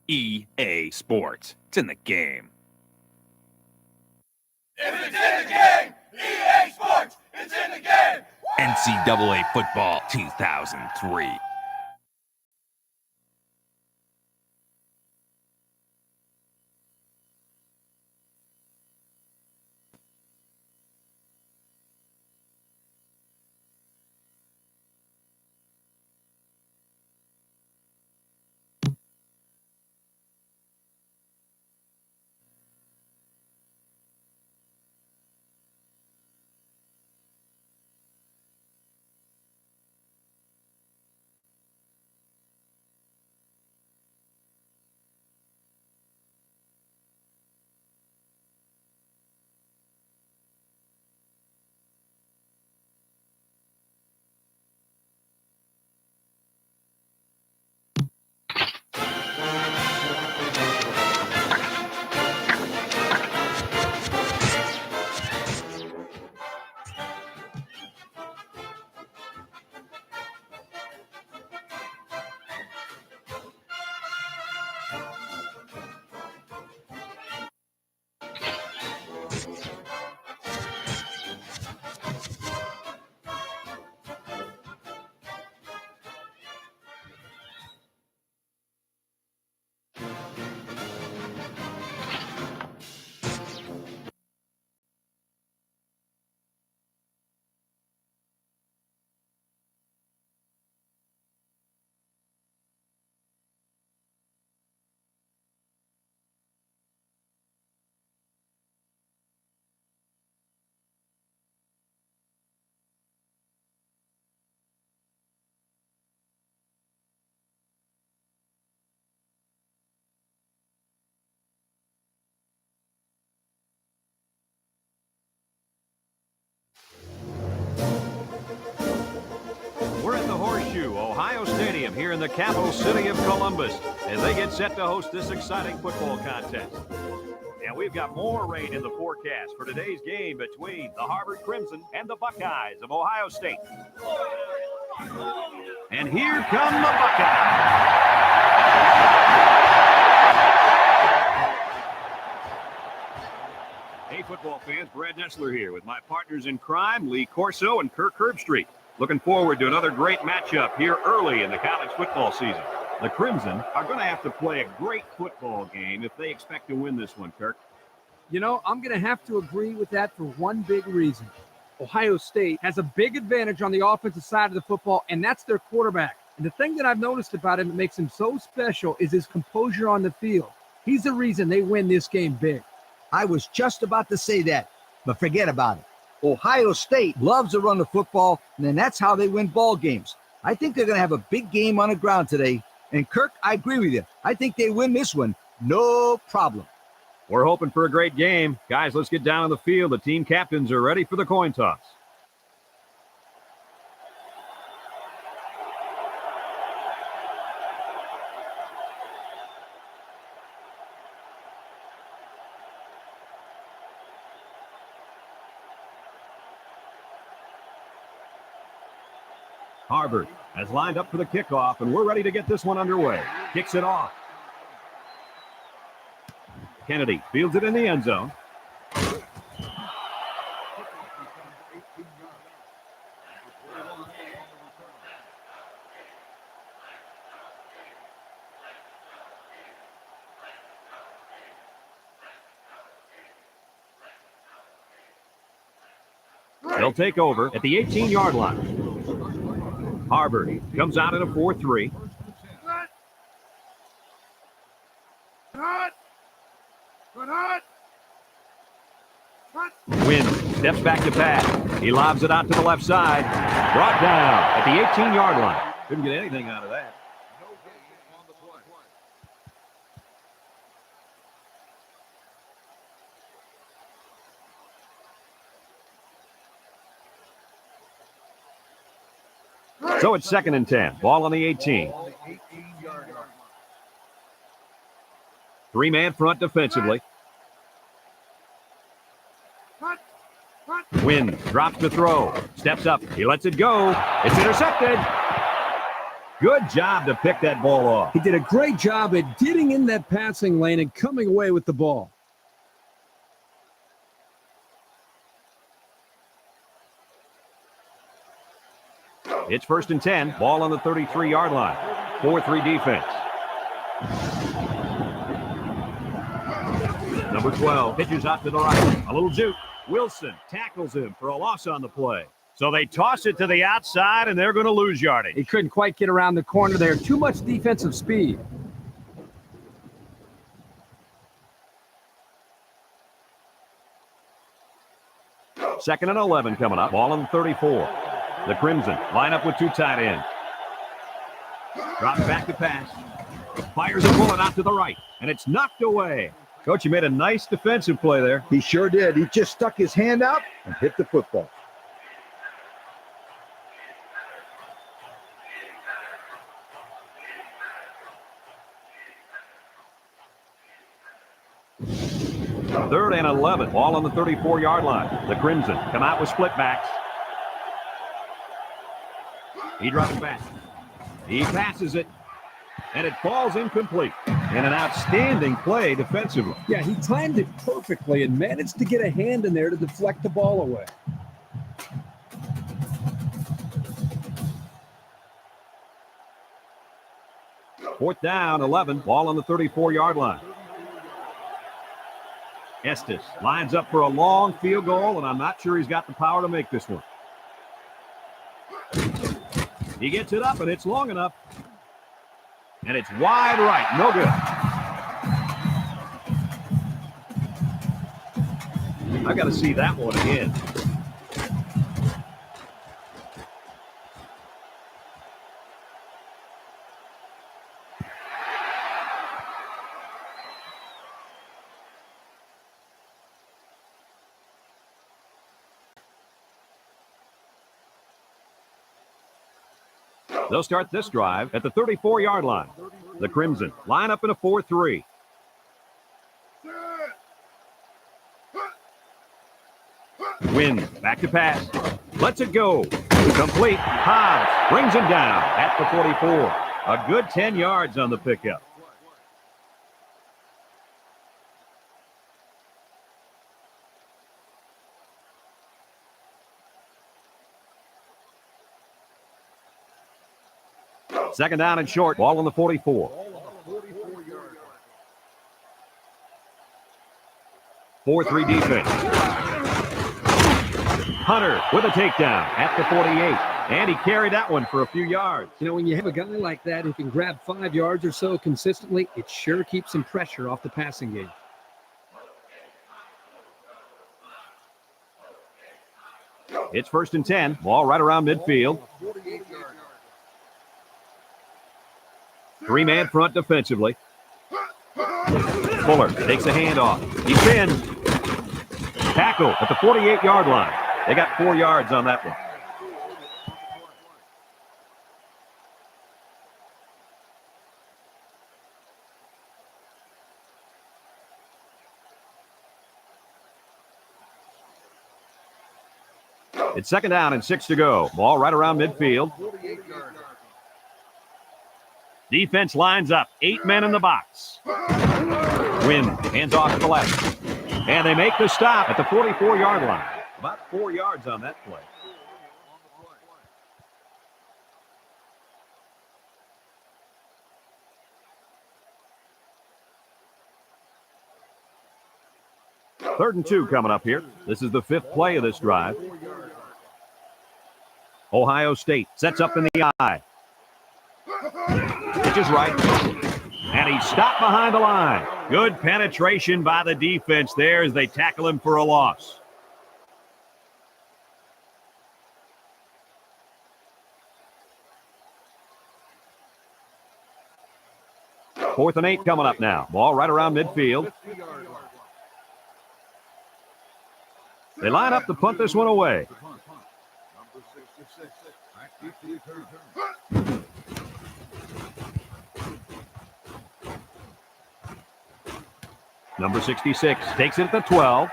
EA Sports. It's in the game. If it's in the game, EA Sports, it's in the game. NCAA Football 2003. We're at the Horseshoe, Ohio Stadium, here in the capital city of Columbus, as they get set to host this exciting football contest. And we've got more rain in the forecast for today's game between the Harvard Crimson and the Buckeyes of Ohio State. And here come the Buckeyes. Hey, football fans, Brad Nessler here with my partners in crime, Lee Corso and Kirk Herbstreit. Looking forward to another great matchup here early in the college football season. The Crimson are going to have to play a great football game if they expect to win this one, Kirk. You know, I'm going to have to agree with that for one big reason. Ohio State has a big advantage on the offensive side of the football, and that's their quarterback. And the thing that I've noticed about him that makes him so special is his composure on the field. He's the reason they win this game big. I was just about to say that, but forget about it. Ohio State loves to run the football, and then that's how they win ball games. I think they're going to have a big game on the ground today. And, Kirk, I agree with you. I think they win this one, no problem. We're hoping for a great game. Guys, let's get down on the field. The team captains are ready for the coin toss. Harvard has lined up for the kickoff, and we're ready to get this one underway. Kicks it off. Kennedy fields it in the end zone. They'll take over at the 18-yard line. Harvard comes out in a 4-3. Wynn steps back to pass. He lobs it out to the left side. Brought down at the 18-yard line. Couldn't get anything out of that. So it's 2nd and 10. Ball on the 18. Three-man front defensively. Wynn drops the throw. Steps up. He lets it go. It's intercepted. Good job to pick that ball off. He did a great job at getting in that passing lane and coming away with the ball. It's 1st and 10. Ball on the 33-yard line. 4-3 defense. Number 12 pitches out to the right. A little juke. Wilson tackles him for a loss on the play. So they toss it to the outside, and they're going to lose yardage. He couldn't quite get around the corner there. Too much defensive speed. Second and 11 coming up. Ball on the 34. The Crimson line up with two tight ends. Drops back to pass. Fires a bullet out to the right, and it's knocked away. Coach, you made a nice defensive play there. He sure did. He just stuck his hand out and hit the football. Third and 11. Ball on the 34-yard line. The Crimson come out with split backs. He drops back. He passes it, and it falls incomplete. And an outstanding play defensively. Yeah, he timed it perfectly and managed to get a hand in there to deflect the ball away. Fourth down, 11. Ball on the 34-yard line. Estes lines up for a long field goal, and I'm not sure he's got the power to make this one. He gets it up, and it's long enough. And it's wide right. No good. I got to see that one again. They'll start this drive at the 34-yard line. The Crimson line up in a 4-3. Wynn back to pass. Lets it go. Complete. Hobbs brings him down at the 44. A good 10 yards on the pickup. Second down and short. Ball on the 44. 4-3 defense. Hunter with a takedown at the 48. And he carried that one for a few yards. You know, when you have a guy like that who can grab 5 yards or so consistently, it sure keeps some pressure off the passing game. It's 1st and 10. Ball right around midfield. Three-man front defensively. Fuller takes a handoff. He's pinned. Tackle at the 48-yard line. They got 4 yards on that one. It's 2nd down and 6 to go. Ball right around midfield. Defense lines up. 8 men in the box. Wynn hands off to the left. And they make the stop at the 44-yard line. About 4 yards on that play. Third and 2 coming up here. This is the 5th play of this drive. Ohio State sets up in the I. Pitches right. And he's stopped behind the line. Good penetration by the defense there as they tackle him for a loss. Fourth and 8 coming up now. Ball right around midfield. They line up to punt this one away. Number 66 takes it at the 12.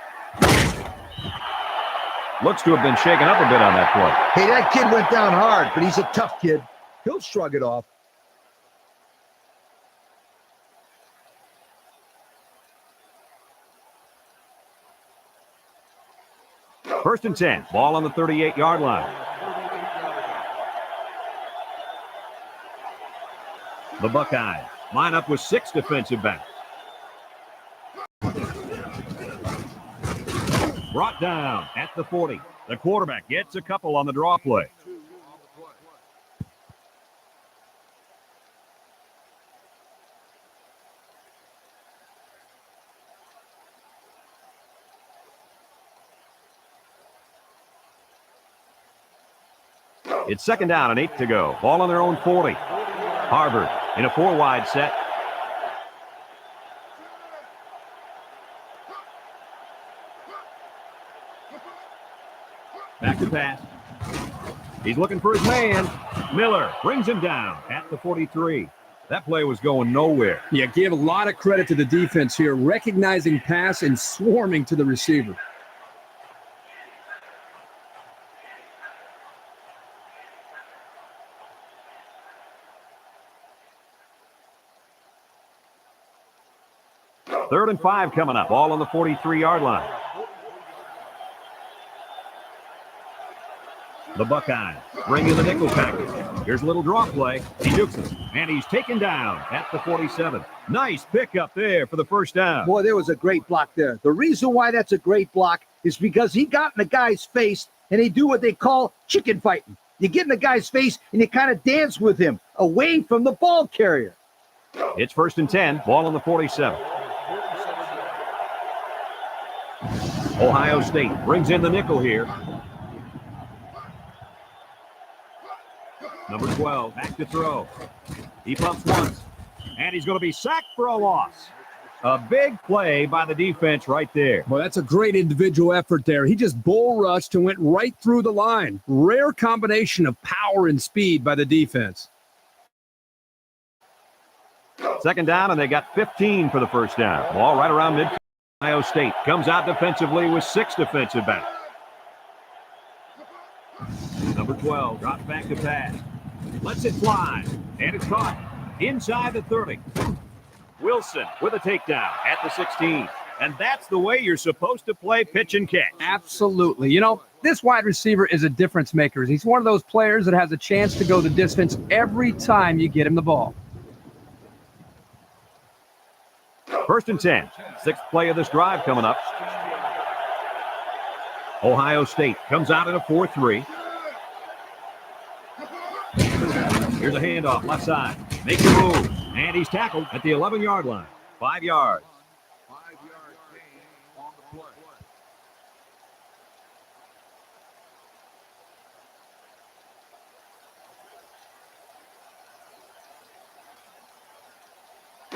Looks to have been shaken up a bit on that play. Hey, that kid went down hard, but he's a tough kid. He'll shrug it off. First and 10. Ball on the 38-yard line. The Buckeyes line up with 6 defensive backs. Brought down at the 40. The quarterback gets a couple on the draw play. It's second down and 8 to go. Ball on their own 40. Harvard in a 4-wide set. Back to pass. He's looking for his man. Miller brings him down at the 43. That play was going nowhere. Yeah, give a lot of credit to the defense here, recognizing pass and swarming to the receiver. Third and 5 coming up. All on the 43-yard line. The Buckeyes bring in the nickel package. Here's a little draw play. He jukes it, and he's taken down at the 47. Nice pickup there for the first down. Boy, there was a great block there. The reason why that's a great block is because he got in the guy's face, and they do what they call chicken fighting. You get in the guy's face, and you kind of dance with him away from the ball carrier. It's first and 10. Ball on the 47. Ohio State brings in the nickel here. Number 12, back to throw. He pumps once, and he's going to be sacked for a loss. A big play by the defense right there. Well, that's a great individual effort there. He just bull rushed and went right through the line. Rare combination of power and speed by the defense. Second down, and they got 15 for the first down. Ball right around midfield. Ohio State comes out defensively with 6 defensive backs. Number 12 drops back to pass. Lets it fly, and it's caught inside the 30. Wilson with a takedown at the 16. And that's the way you're supposed to play pitch and catch. Absolutely. You know, this wide receiver is a difference maker. He's one of those players that has a chance to go the distance every time you get him the ball. First and 10. 6th play of this drive coming up. Ohio State comes out in a 4-3. Here's a handoff, left side. Makes a move, and he's tackled at the 11-yard line. 5 yards. 5-yard gain on the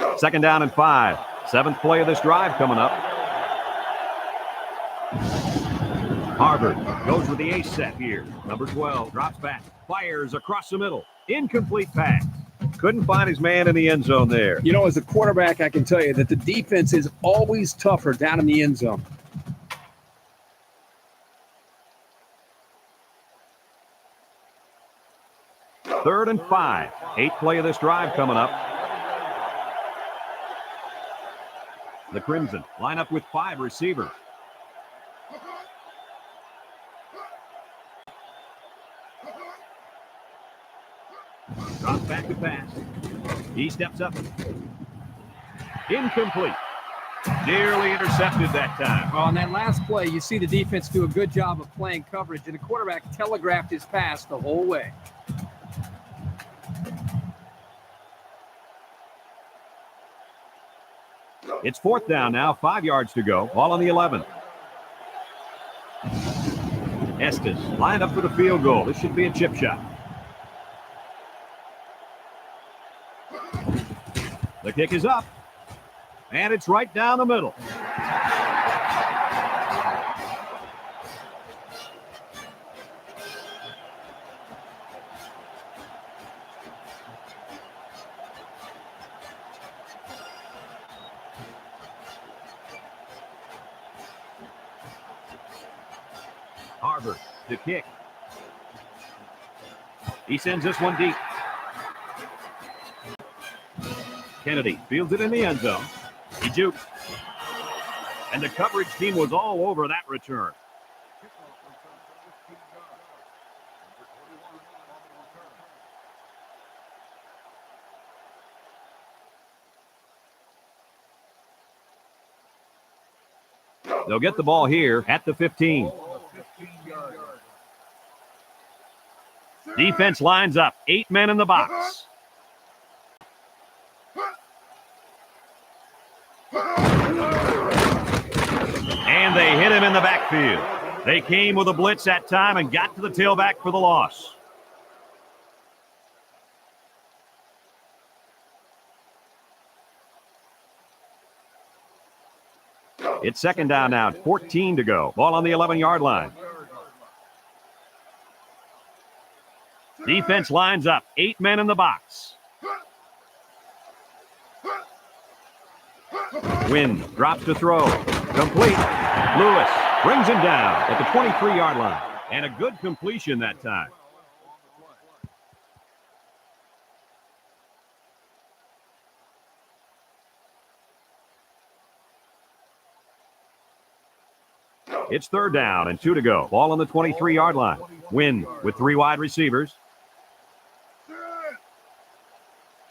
play. Second down and 5. 7th play of this drive coming up. Harvard goes with the ace set here. Number 12 drops back, fires across the middle. Incomplete pass. Couldn't find his man in the end zone there. You know, as a quarterback, I can tell you that the defense is always tougher down in the end zone. Third and 5. 8th play of this drive coming up. The Crimson line up with 5 receivers. Drops back to pass. He steps up. Incomplete. Nearly intercepted that time. On that last play, you see the defense do a good job of playing coverage, and the quarterback telegraphed his pass the whole way. It's 4th down now, 5 yards to go. Ball on the 11. Estes lined up for the field goal. This should be a chip shot. The kick is up, and it's right down the middle. Harvard to kick. He sends this one deep. Kennedy fields it in the end zone. He jukes. And the coverage team was all over that return. They'll get the ball here at the 15. Defense lines up. 8 men in the box. And they hit him in the backfield. They came with a blitz that time and got to the tailback for the loss. It's second down now, 14 to go. Ball on the 11-yard line. Defense lines up. 8 men in the box. Wynn drops to throw. Complete. Lewis brings him down at the 23-yard line. And a good completion that time. It's third down and 2 to go. Ball on the 23-yard line. Wynn with 3 wide receivers.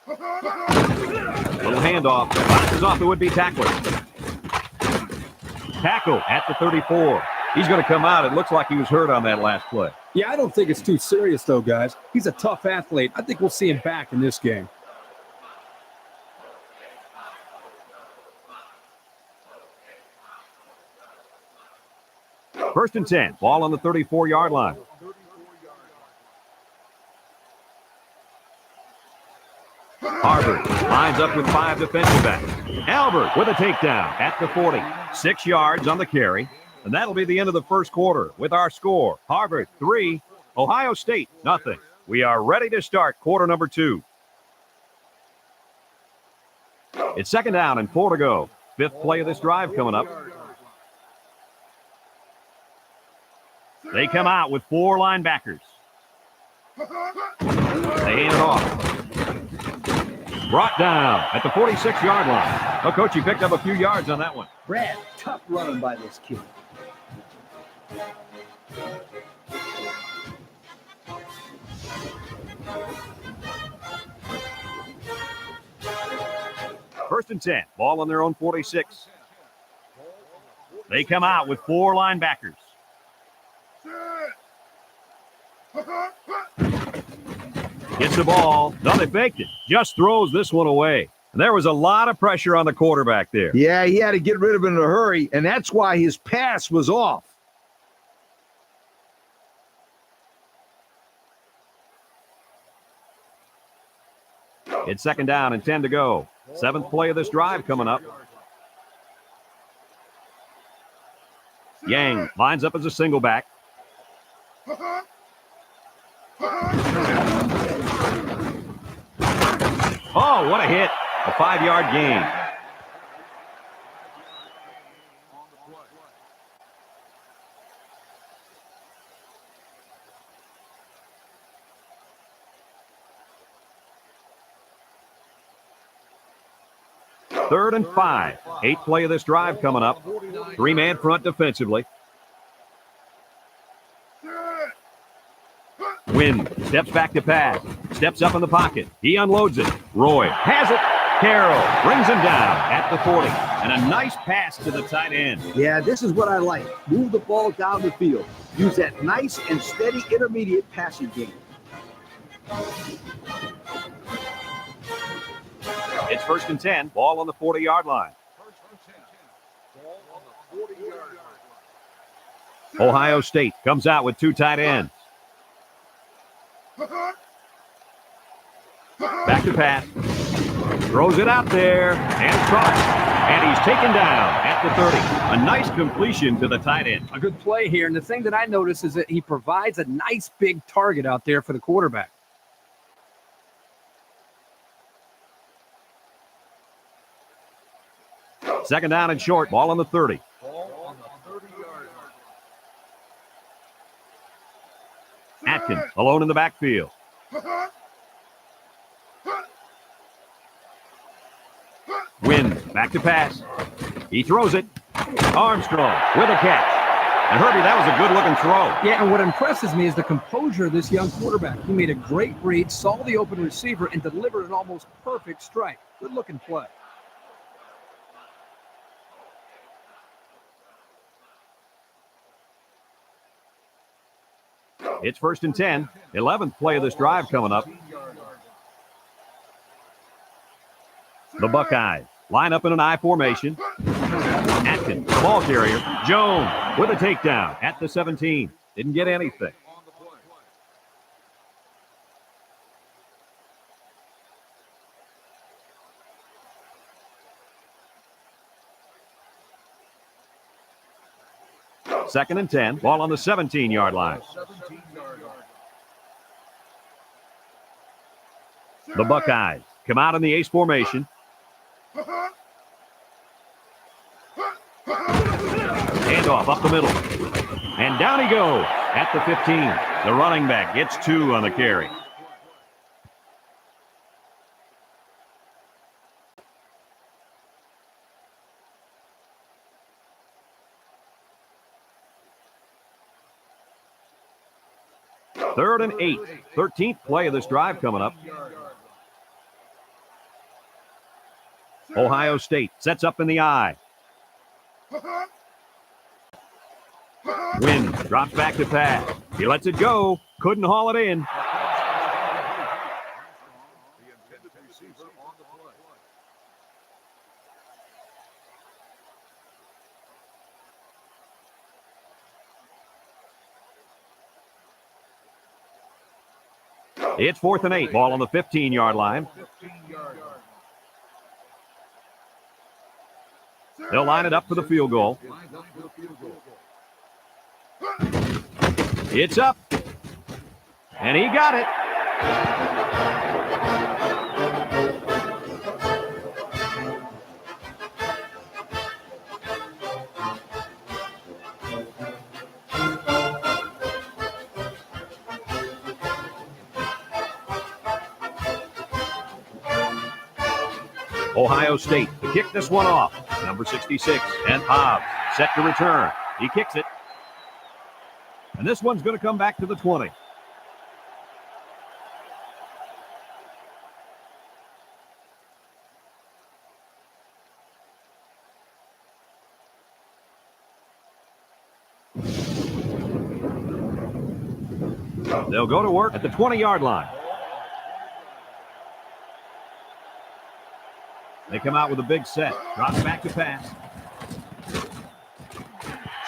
Little handoff. Bounces off the would-be tackler. Tackle at the 34. He's going to come out. It looks like he was hurt on that last play. Yeah, I don't think it's too serious, though, guys. He's a tough athlete. I think we'll see him back in this game. First and 10. Ball on the 34-yard line. Harvard lines up with 5 defensive backs. Albert with a takedown at the 40. 6 yards on the carry. And that'll be the end of the first quarter with our score. Harvard 3, Ohio State nothing. We are ready to start quarter number 2. It's second down and 4 to go. 5th play of this drive coming up. They come out with 4 linebackers. They hand it off. Brought down at the 46-yard line. Oh, Coach, he picked up a few yards on that one. Brad, tough running by this kid. First and 10. Ball on their own 46. They come out with 4 linebackers. Gets the ball. No, they faked it. Just throws this one away. And there was a lot of pressure on the quarterback there. Yeah, he had to get rid of it in a hurry, and that's why his pass was off. It's second down and 10 to go. 7th play of this drive coming up. Yang lines up as a single back. Oh, what a hit. A 5-yard gain. Third and 5. 8th play of this drive coming up. 3-man front defensively. Wynn steps back to pass. Steps up in the pocket. He unloads it. Roy has it. Carroll brings him down at the 40. And a nice pass to the tight end. Yeah, this is what I like. Move the ball down the field. Use that nice and steady intermediate passing game. It's first and 10. Ball on the 40-yard line. Ohio State comes out with 2 tight ends. Back to pass. Throws it out there and caught. And he's taken down at the 30. A nice completion to the tight end. A good play here. And the thing that I notice is that he provides a nice big target out there for the quarterback. Second down and short. Ball on the 30. Atkins alone in the backfield. Wynn back to pass. He throws it. Armstrong with a catch. And Herbie, that was a good-looking throw. Yeah, and what impresses me is the composure of this young quarterback. He made a great read, saw the open receiver, and delivered an almost perfect strike. Good-looking play. It's 1st and 10. 11th play of this drive coming up. The Buckeyes line up in an I formation. Atkins, the ball carrier. Jones with a takedown at the 17. Didn't get anything. Second and 10. Ball on the 17-yard line. The Buckeyes come out in the ace formation. Handoff up the middle. And down he goes at the 15. The running back gets 2 on the carry. Third and 8. 13th play of this drive coming up. Ohio State sets up in the I. Wynn drops back to pass. He lets it go. Couldn't haul it in. It's 4th and 8. Ball on the 15-yard line. They'll line it up for the field goal. It's up. And he got it. Ohio State to kick this one off. Number 66, and Hobbs set to return. He kicks it. And this one's going to come back to the 20. They'll go to work at the 20-yard line. They come out with a big set. Drops back to pass.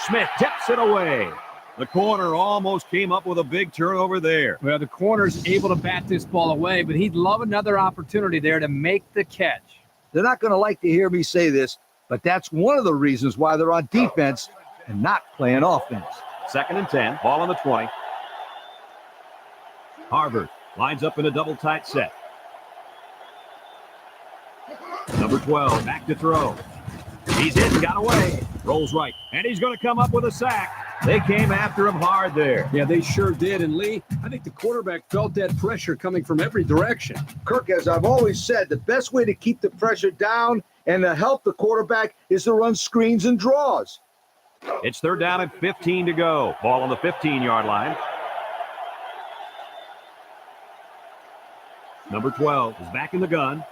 Smith tips it away. The corner almost came up with a big turnover there. Well, the corner's able to bat this ball away, but he'd love another opportunity there to make the catch. They're not going to like to hear me say this, but that's one of the reasons why they're on defense and not playing offense. 2nd and 10. Ball on the 20. Harvard lines up in a double tight set. Number 12, back to throw. He's hit and got away. Rolls right, and he's going to come up with a sack. They came after him hard there. Yeah, they sure did. And Lee, I think the quarterback felt that pressure coming from every direction. Kirk, as I've always said, the best way to keep the pressure down and to help the quarterback is to run screens and draws. It's 3rd down and 15 to go. Ball on the 15-yard line. Number 12 is back in the gun.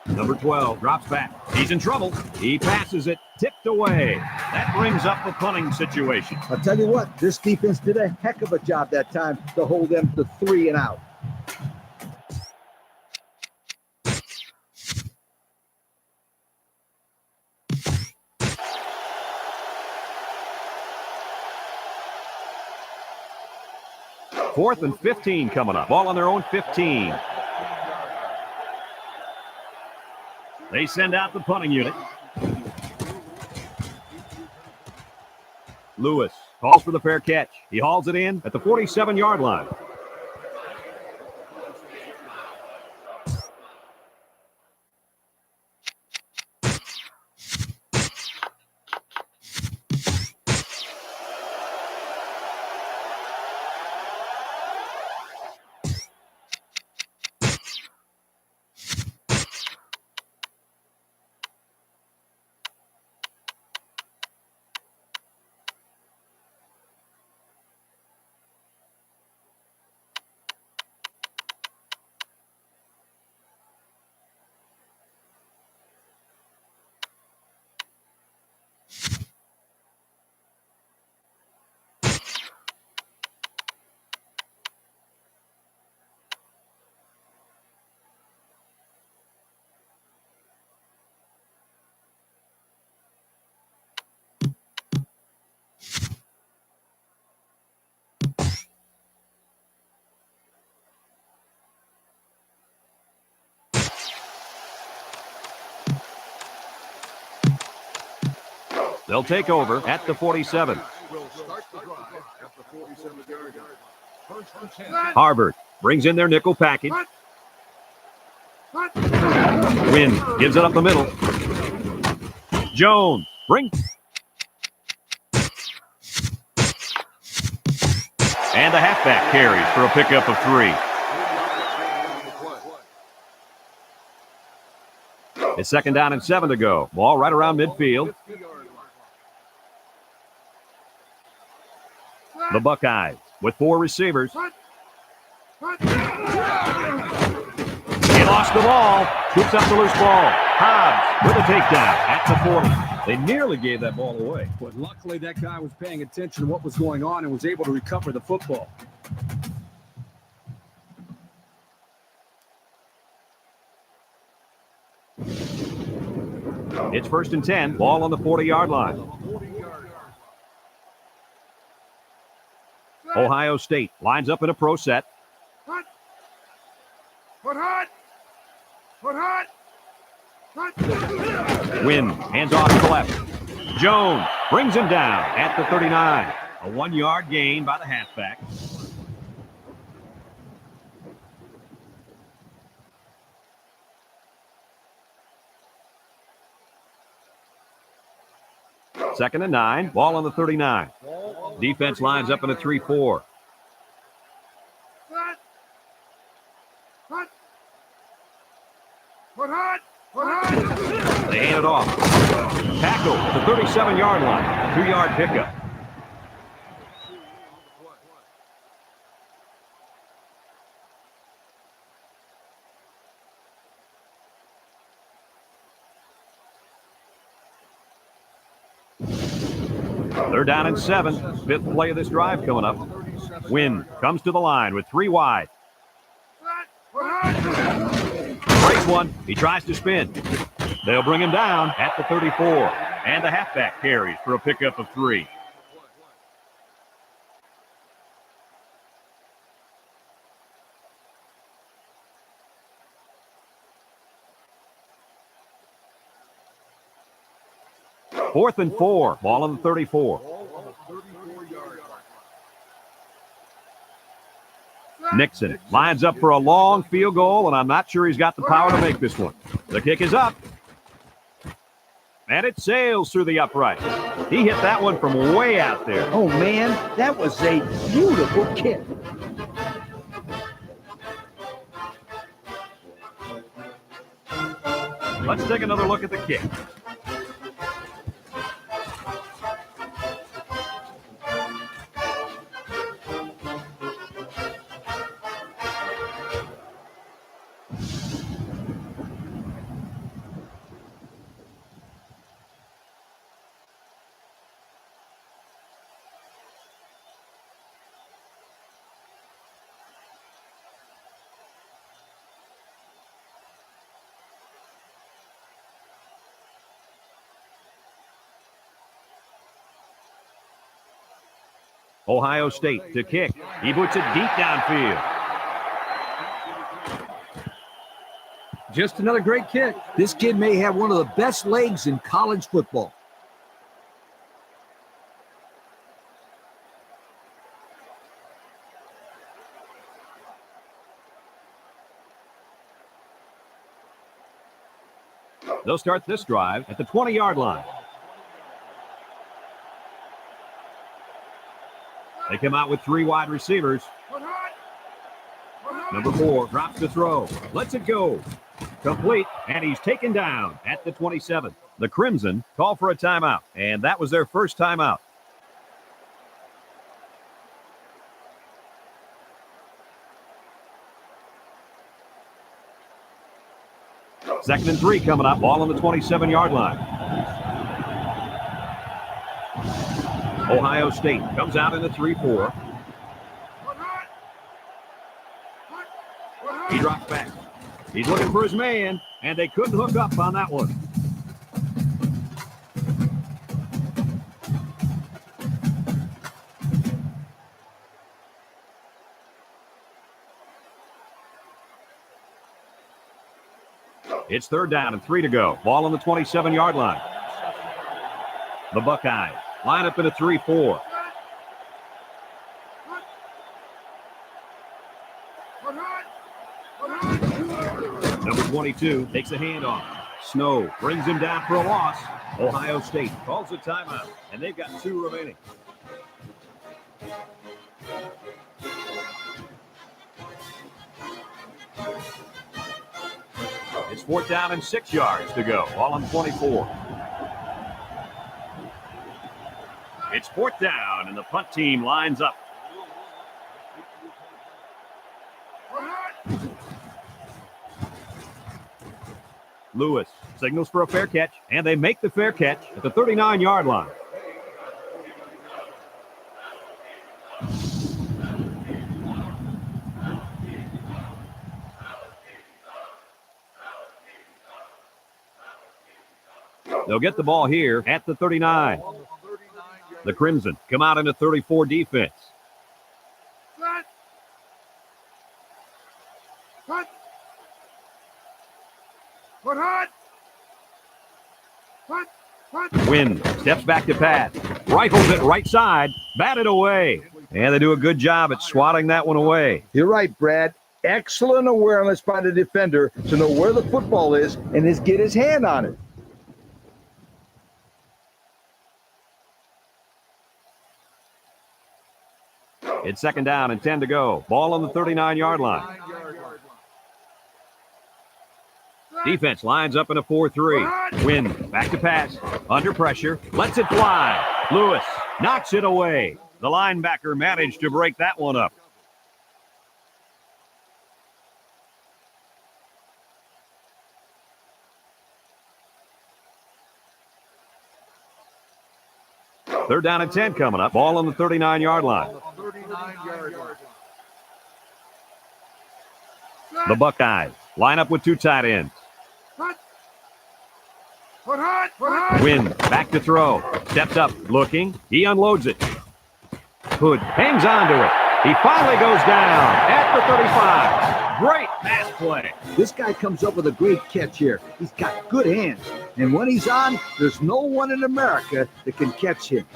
Number 12 drops back. He's in trouble. He passes it. Tipped away. That brings up the punting situation. I'll tell you what, this defense did a heck of a job that time to hold them to 3 and out. Fourth and 15 coming up. Ball on their own 15. They send out the punting unit. Lewis calls for the fair catch. He hauls it in at the 47-yard line. They'll take over at the 47. Harvard brings in their nickel package. Wynn gives it up the middle. Jones brings. And the halfback carries for a pickup of 3. It's 2nd down and 7 to go. Ball right around midfield. The Buckeyes with 4 receivers. He lost the ball. Scoops up the loose ball. Hobbs with a takedown at the 40. They nearly gave that ball away. But luckily that guy was paying attention to what was going on and was able to recover the football. It's 1st and 10. Ball on the 40-yard line. Ohio State lines up in a pro set. Wynn hands off to the left. Jones brings him down at the 39. A 1-yard gain by the halfback. Second and 9. Ball on the 39. Defense lines up in a 3-4. They hand it off. Tackle at the 37-yard line. 2-yard pickup. They're down and 7. 5th play of this drive coming up. Wynn comes to the line with 3 wide. Breaks one. He tries to spin. They'll bring him down at the 34. And the halfback carries for a pickup of 3. Fourth and 4. Ball on the 34. Nixon lines up for a long field goal, and I'm not sure he's got the power to make this one. The kick is up. And it sails through the upright. He hit that one from way out there. Oh, man, that was a beautiful kick. Let's take another look at the kick. Ohio State to kick. He puts it deep downfield. Just another great kick. This kid may have one of the best legs in college football. They'll start this drive at the 20-yard line. They come out with 3 wide receivers. Number 4 drops the throw. Lets it go. Complete, and he's taken down at the 27. The Crimson call for a timeout, and that was their first timeout. Second and 3 coming up. Ball on the 27-yard line. Ohio State comes out in the 3-4. He drops back. He's looking for his man, and they couldn't hook up on that one. It's 3rd down and 3 to go. Ball on the 27-yard line. The Buckeyes line up in a 3-4. Number 22 takes a handoff. Snow brings him down for a loss. Ohio State calls a timeout, and they've got 2 remaining. It's 4th down and 6 yards to go. Ball on 24. It's 4th down, and the punt team lines up. Lewis signals for a fair catch, and they make the fair catch at the 39-yard line. They'll get the ball here at the 39. The Crimson come out in a 34 defense. Wynn steps back to pass. Rifles it right side. Batted away. And they do a good job at swatting that one away. You're right, Brad. Excellent awareness by the defender to know where the football is and get his hand on it. It's 2nd down and 10 to go. Ball on the 39-yard line. Defense lines up in a 4-3. Wynn back to pass. Under pressure. Lets it fly. Lewis knocks it away. The linebacker managed to break that one up. Third down and 10 coming up. Ball on the 39-yard line. The Buckeyes line up with 2 tight ends. Wynn back to throw. Steps up, looking. He unloads it. Hood hangs on to it. He finally goes down at the 35. Great pass play. This guy comes up with a great catch here. He's got good hands. And when he's on, there's no one in America that can catch him.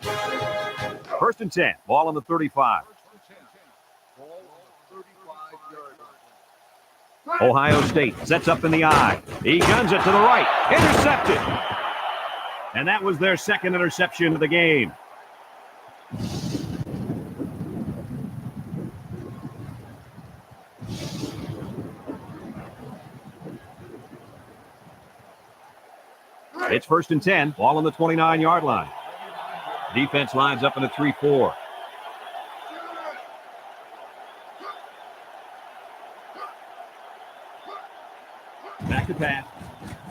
1st and 10. Ball on the 35. Ohio State sets up in the eye. He guns it to the right. Intercepted. And that was their 2nd interception of the game. It's 1st and 10. Ball on the 29-yard line. Defense lines up in a 3-4. Back to pass.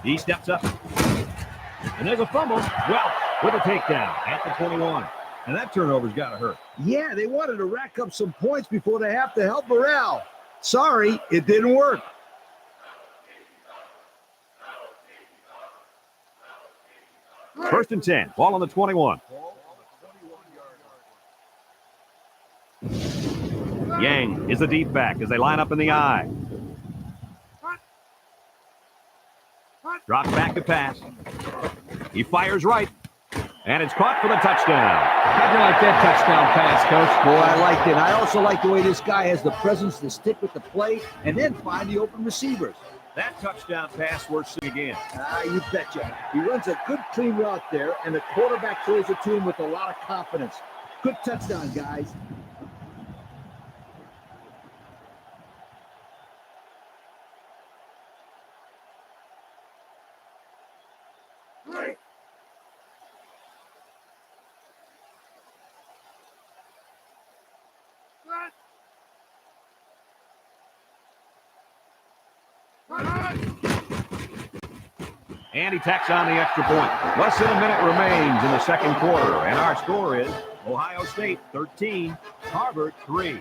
He steps up. And there's a fumble. Well, with a takedown at the 21. And that turnover's got to hurt. Yeah, they wanted to rack up some points before they have to help morale. Sorry, it didn't work. First and 10. Ball on the 21. Yang is the deep back as they line up in the eye. Drops back to pass. He fires right. And it's caught for the touchdown. How'd you like that touchdown pass, Coach? Boy, I liked it. I also like the way this guy has the presence to stick with the play and then find the open receivers. That touchdown pass worth seeing again. You betcha. He runs a good, clean route there, and the quarterback throws it to him with a lot of confidence. Good touchdown, guys. And he tacks on the extra point. Less than a minute remains in the second quarter. And our score is Ohio State 13, Harvard 3.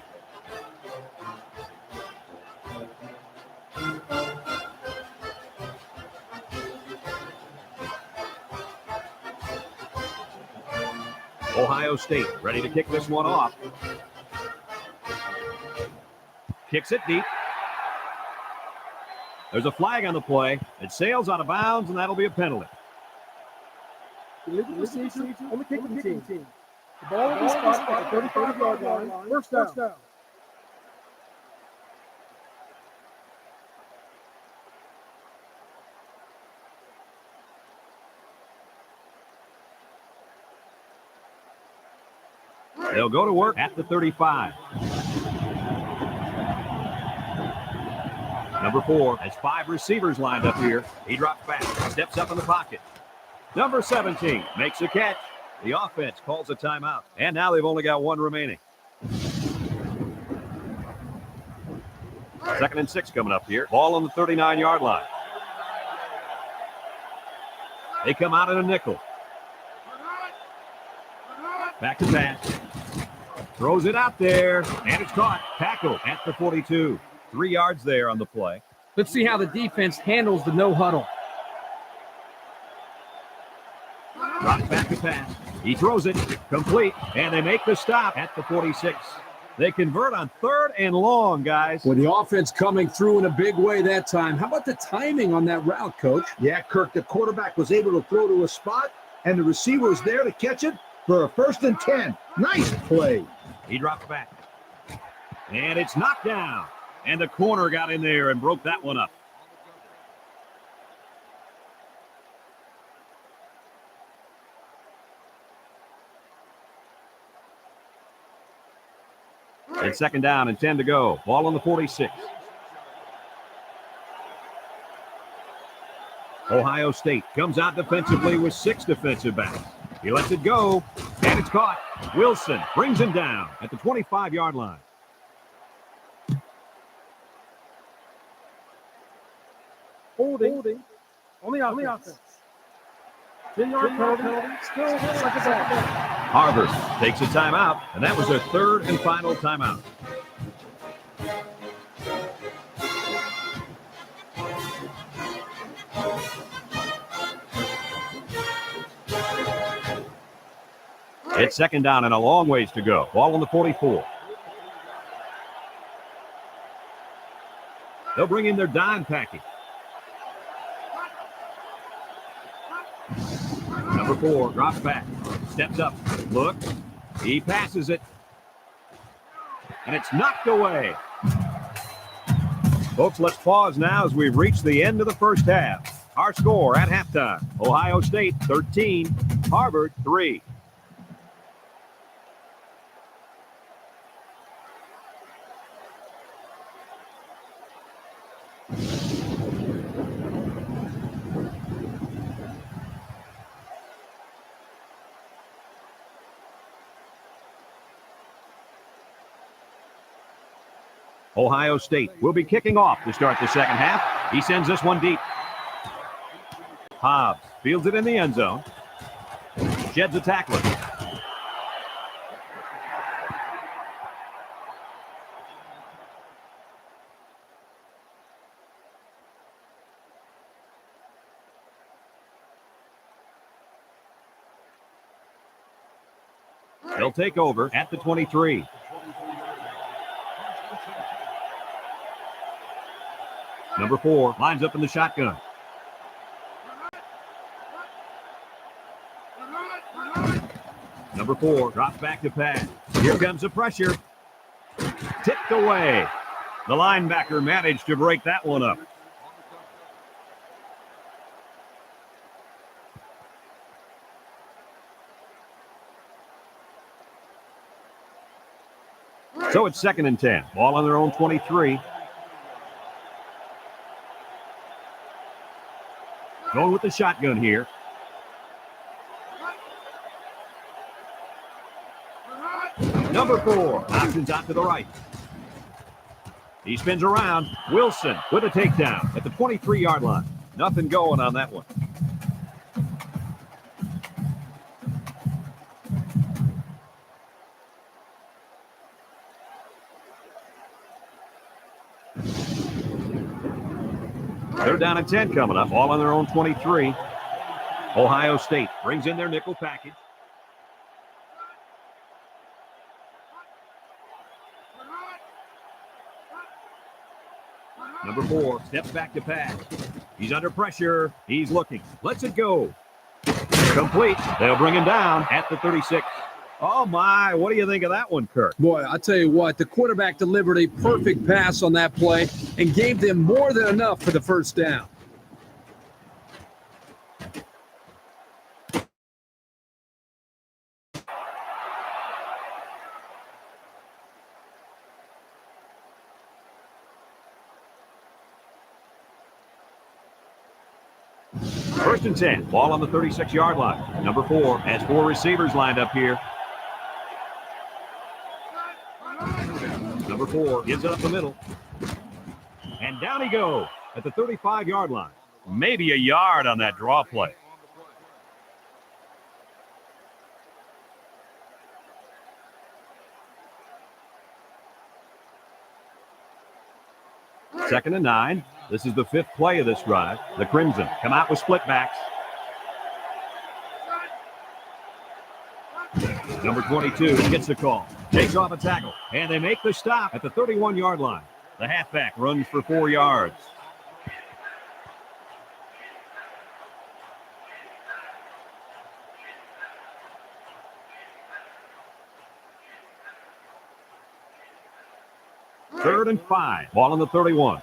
Ohio State ready to kick this one off. Kicks it deep. There's a flag on the play. It sails out of bounds, and that'll be a penalty. Illegal procedure on the kicking team. The ball will be spotted at the 35-yard line. First down. They'll go to work at the 35. Number 4 has 5 receivers lined up here. He drops back, steps up in the pocket. Number 17 makes a catch. The offense calls a timeout, and now they've only got 1 remaining. 2nd and 6 coming up here. Ball on the 39-yard line. They come out in a nickel. Back to pass. Throws it out there, and it's caught. Tackle at the 42. 3 yards there on the play. Let's see how the defense handles the no huddle. Drops back to pass. He throws it complete, and they make the stop at the 46. They convert on 3rd and long, guys. With the offense coming through in a big way that time. How about the timing on that route, Coach? Yeah, Kirk, the quarterback was able to throw to a spot, and the receiver was there to catch it for a 1st and 10. Nice play. He drops back. And it's knocked down. And the corner got in there and broke that one up. It's 2nd down and 10 to go. Ball on the 46. Ohio State comes out defensively with 6 defensive backs. He lets it go, and it's caught. Wilson brings him down at the 25-yard line. Holding on the offense. 10-yard penalty. Still 2nd down. Harvard takes a timeout, and that was their 3rd and final timeout. It's 2nd down and a long ways to go. Ball on the 44. They'll bring in their dime package. Number 4 drops back, steps up, look, he passes it, and it's knocked away. Folks, let's pause now as we've reached the end of the first half. Our score at halftime, Ohio State 13, Harvard 3. Ohio State will be kicking off to start the second half. He sends this one deep. Hobbs fields it in the end zone. Sheds a tackler. They'll take over at the 23. Number 4 lines up in the shotgun. Number 4 drops back to pass. Here comes the pressure. Tipped away. The linebacker managed to break that one up. So it's 2nd and 10. Ball on their own 23. Going with the shotgun here. Number 4 options out to the right. He spins around. Wilson with a takedown at the 23-yard line. Nothing going on that one. They're down at 10 coming up, all on their own 23. Ohio State brings in their nickel package. Number 4 steps back to pass. He's under pressure. He's looking. Lets it go. Complete. They'll bring him down at the 36. Oh, my. What do you think of that one, Kirk? Boy, I tell you what, the quarterback delivered a perfect pass on that play and gave them more than enough for the first down. First and 10. Ball on the 36-yard line. Number 4 has 4 receivers lined up here. Number 4 gives it up the middle. And down he goes at the 35-yard line. Maybe a yard on that draw play. Second and 9. This is the 5th play of this drive. The Crimson come out with split backs. Number 22 gets the call. Takes off a tackle. And they make the stop at the 31-yard line. The halfback runs for 4 yards. Third and 5. Ball on the 31.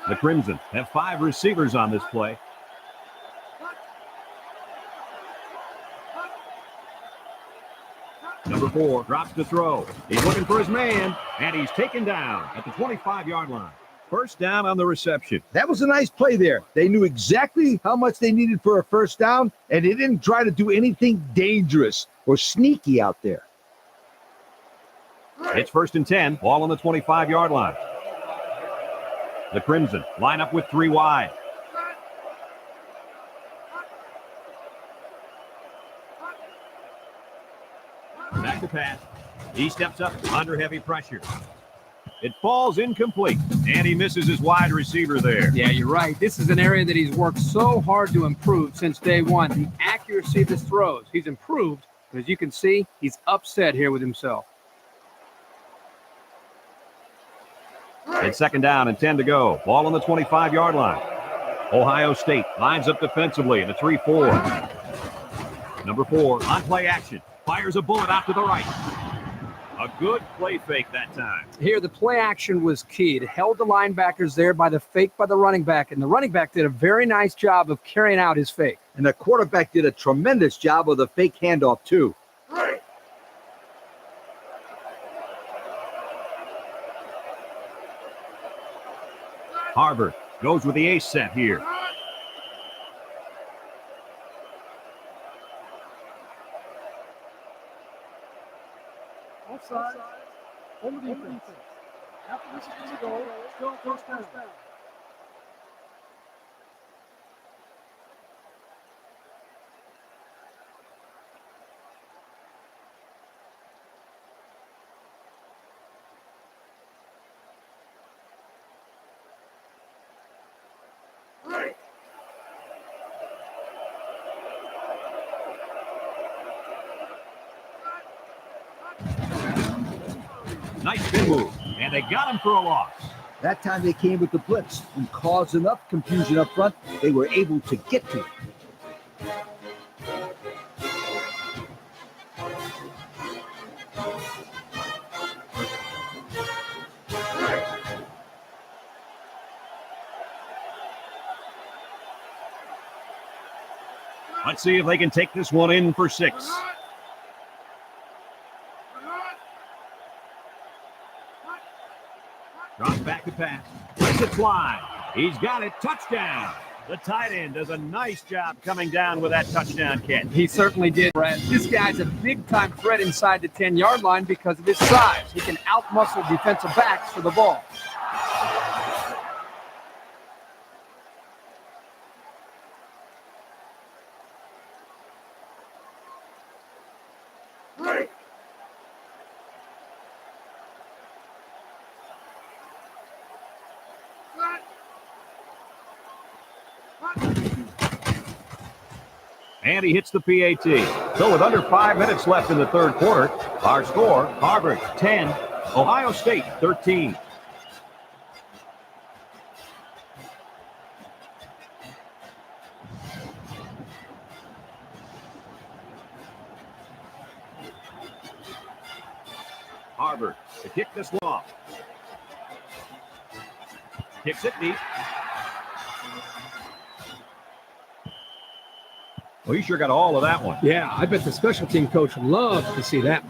The Crimson have 5 receivers on this play. Number 4 drops to throw. He's looking for his man, and he's taken down at the 25-yard line. First down on the reception. That was a nice play there. They knew exactly how much they needed for a first down, and they didn't try to do anything dangerous or sneaky out there. It's first and 10. Ball on the 25-yard line. The Crimson line up with 3 wide. Back to pass. He steps up under heavy pressure. It falls incomplete, and he misses his wide receiver there. Yeah, you're right. This is an area that he's worked so hard to improve since day one. The accuracy of his throws. He's improved, but as you can see, he's upset here with himself. It's second down and 10 to go. Ball on the 25-yard line. Ohio State lines up defensively in a 3-4. Number 4 on play action. Fires a bullet out to the right. A good play fake that time. Here, the play action was key. It held the linebackers there by the fake by the running back, and the running back did a very nice job of carrying out his fake. And the quarterback did a tremendous job of the fake handoff, too. Harvard goes with the ace set here. Offside. Home defense. After this is a goal, still first down. Nice spin move, and they got him for a loss. That time they came with the blitz and caused enough confusion up front, they were able to get to it. Let's see if they can take this one in for 6. Drops back to pass. Lets it fly. He's got it. Touchdown. The tight end does a nice job coming down with that touchdown catch. He certainly did, Brad. This guy's a big-time threat inside the 10-yard line because of his size. He can outmuscle defensive backs for the ball. And he hits the PAT. So with under 5 minutes left in the third quarter, our score, Harvard 10, Ohio State 13. Harvard to kick this long. Kicks it deep. Well, he sure got all of that one. Yeah, I bet the special team coach loved to see that.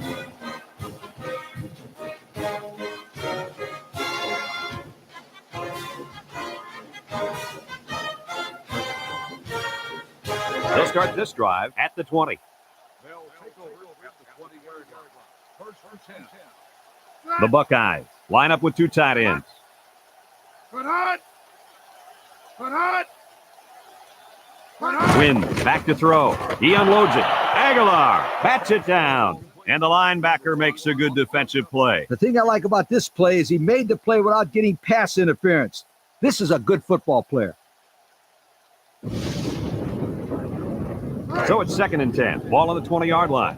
They'll start this drive at the 20. They'll take over at the 20-yard line. First and 10. The Buckeyes line up with two tight ends. Put on. Wynn back to throw. He unloads it. Aguilar bats it down. And the linebacker makes a good defensive play. The thing I like about this play is he made the play without getting pass interference. This is a good football player. So it's 2nd and 10. Ball on the 20-yard line.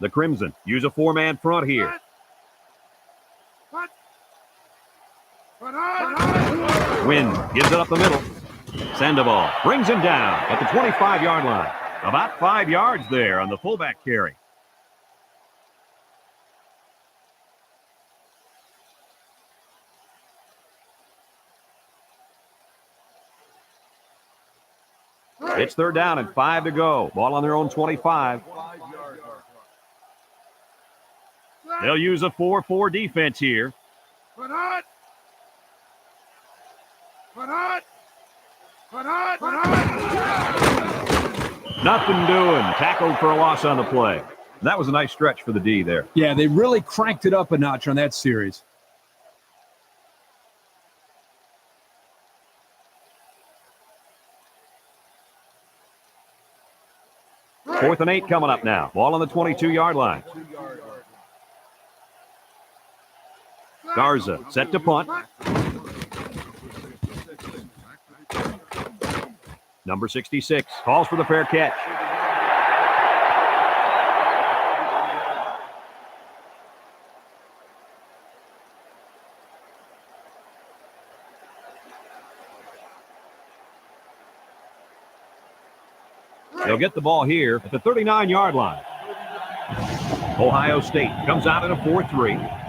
The Crimson use a 4-man front here. Wynn gives it up the middle. Sandoval brings him down at the 25-yard line. About 5 yards there on the fullback carry. It's 3rd down and 5 to go. Ball on their own 25. They'll use a 4-4 defense here. Nothing doing. Tackled for a loss on the play. That was a nice stretch for the D there. Yeah, they really cranked it up a notch on that series. Fourth and 8 coming up now. Ball on the 22-yard line. Garza set to punt. Number 66 calls for the fair catch. They'll get the ball here at the 39-yard line. Ohio State comes out in a 4-3.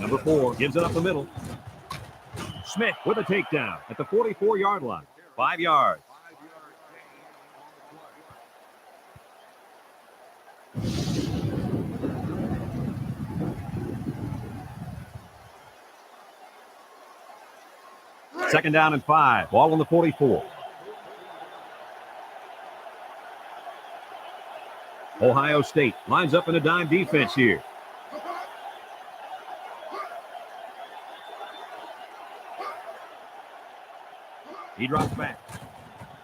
Number 4 gives it up the middle. Smith with a takedown at the 44-yard line. 5 yards. Second down and 5. Ball on the 44. Ohio State lines up in a dime defense here. He drops back.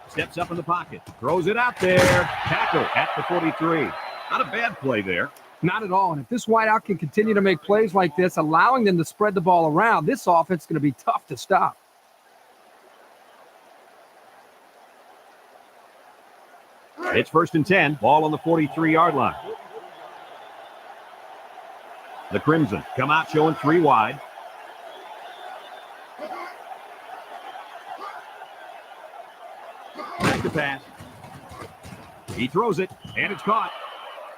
Steps up in the pocket. Throws it out there. Tackle at the 43. Not a bad play there. Not at all. And if this wideout can continue to make plays like this, allowing them to spread the ball around, this offense is going to be tough to stop. It's 1st and 10. Ball on the 43-yard line. The Crimson come out showing 3 wide. Back to pass. He throws it, and it's caught.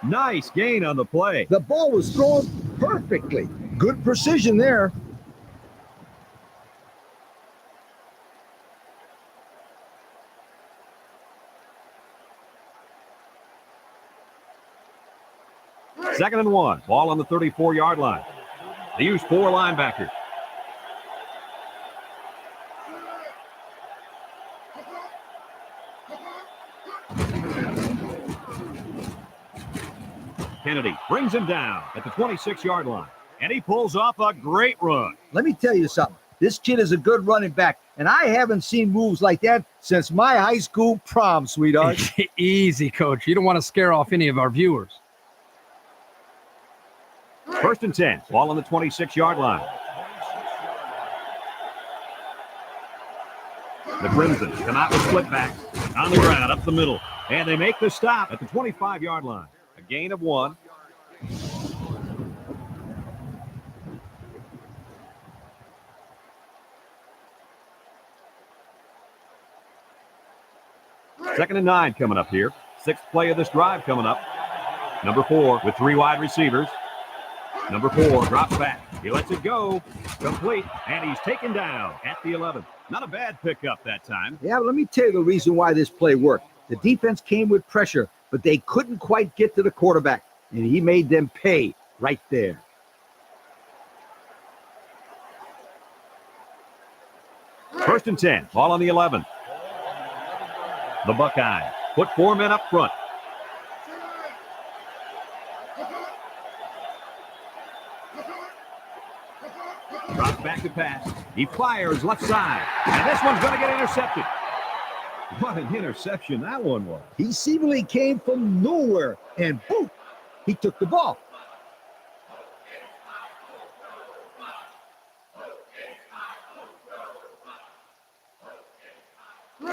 Nice gain on the play. The ball was thrown perfectly. Good precision there. Second and 1. Ball on the 34-yard line. They use 4 linebackers. Kennedy brings him down at the 26-yard line. And he pulls off a great run. Let me tell you something. This kid is a good running back, and I haven't seen moves like that since my high school prom, sweetheart. Easy, Coach. You don't want to scare off any of our viewers. 1st and 10. Ball on the 26-yard line. The Crimson come out with split back. On the ground, up the middle. And they make the stop at the 25-yard line. A gain of 1. Second and 9 coming up here. 6th play of this drive coming up. Number 4 with 3 wide receivers. Number 4 drops back. He lets it go. Complete. And he's taken down at the 11. Not a bad pickup that time. Yeah, but let me tell you the reason why this play worked. The defense came with pressure, but they couldn't quite get to the quarterback, and he made them pay right there. First and 10. Ball on the 11. The Buckeyes put 4 men up front. Drops back to pass. He fires left side. And this one's going to get intercepted. What an interception that one was. He seemingly came from nowhere, and boom, he took the ball.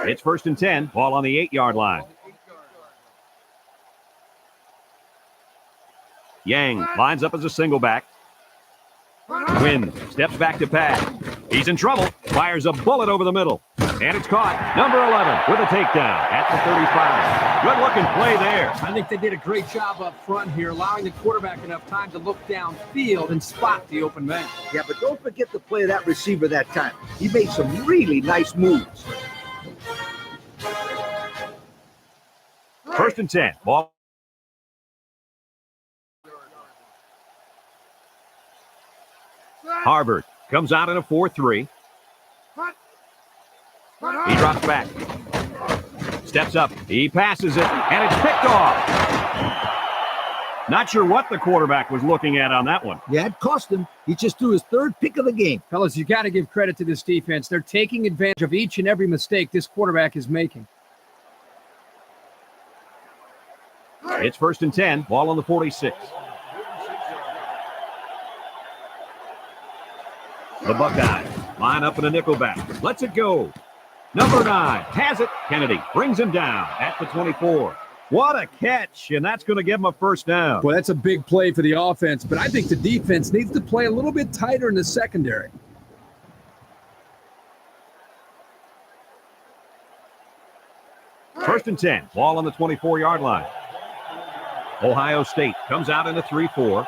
It's first and 10. Ball on the 8-yard line. Yang lines up as a single back. Wynn steps back to pass. He's in trouble. Fires a bullet over the middle. And it's caught. Number 11 with a takedown at the 35. Good-looking play there. I think they did a great job up front here, allowing the quarterback enough time to look downfield and spot the open man. Yeah, but don't forget to play that receiver that time. He made some really nice moves. First and 10. Ball. Harvard comes out in a 4-3. He drops back. Steps up. He passes it, and it's picked off. Not sure what the quarterback was looking at on that one. Yeah, it cost him. He just threw his 3rd pick of the game. Fellas, you got to give credit to this defense. They're taking advantage of each and every mistake this quarterback is making. It's first and 10. Ball on the 46. The Buckeyes line up in a nickel back. Lets it go. Number 9 has it. Kennedy brings him down at the 24. What a catch, and that's going to give him a first down. Well, that's a big play for the offense, but I think the defense needs to play a little bit tighter in the secondary. First and 10. Ball on the 24-yard line. Ohio State comes out in a 3-4.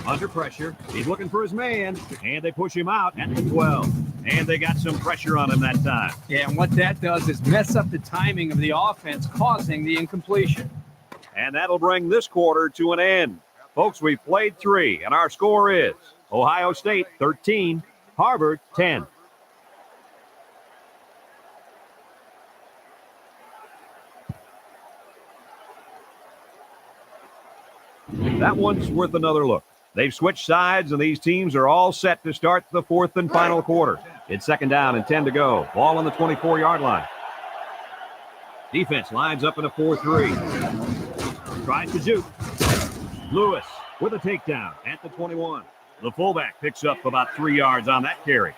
Under pressure. He's looking for his man, and they push him out at the 12. And they got some pressure on him that time. Yeah, and what that does is mess up the timing of the offense, causing the incompletion. And that'll bring this quarter to an end. Folks, we've played 3, and our score is Ohio State 13, Harvard 10. That one's worth another look. They've switched sides, and these teams are all set to start the 4th and final quarter. It's second down and 10 to go. Ball on the 24-yard line. Defense lines up in a 4-3. Tries to juke. Lewis with a takedown at the 21. The fullback picks up about 3 yards on that carry.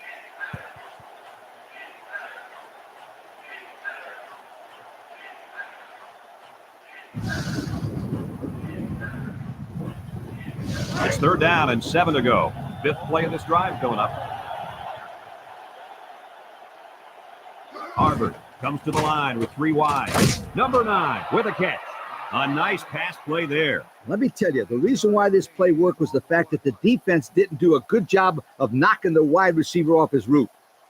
It's third down and 7 to go. 5th play of this drive coming up. Harvard comes to the line with 3 wide. Number 9 with a catch. A nice pass play there. Let me tell you, the reason why this play worked was the fact that the defense didn't do a good job of knocking the wide receiver off his route.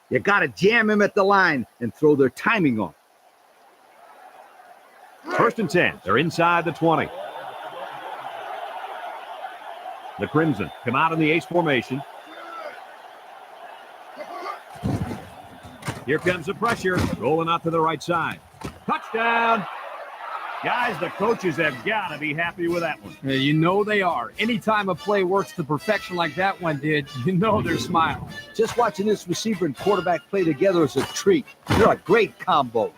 You got to jam him at the line and throw their timing on. First and 10. They're inside the 20. The Crimson come out in the ace formation. Here comes the pressure. Rolling out to the right side. Touchdown. Guys, the coaches have got to be happy with that one. Yeah, you know they are. Anytime a play works to perfection like that one did, you know they're smiling. Just watching this receiver and quarterback play together is a treat. They're a great combo.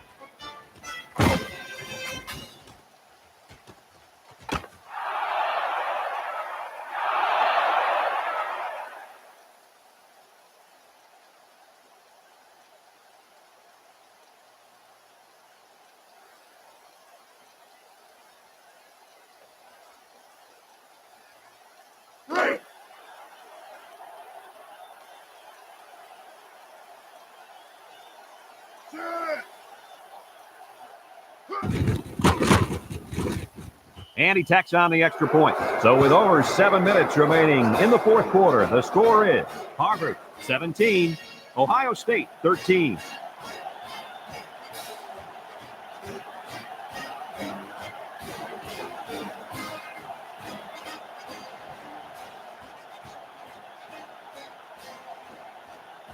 And he tacks on the extra point. So with over 7 minutes remaining in the fourth quarter, the score is Harvard 17, Ohio State 13.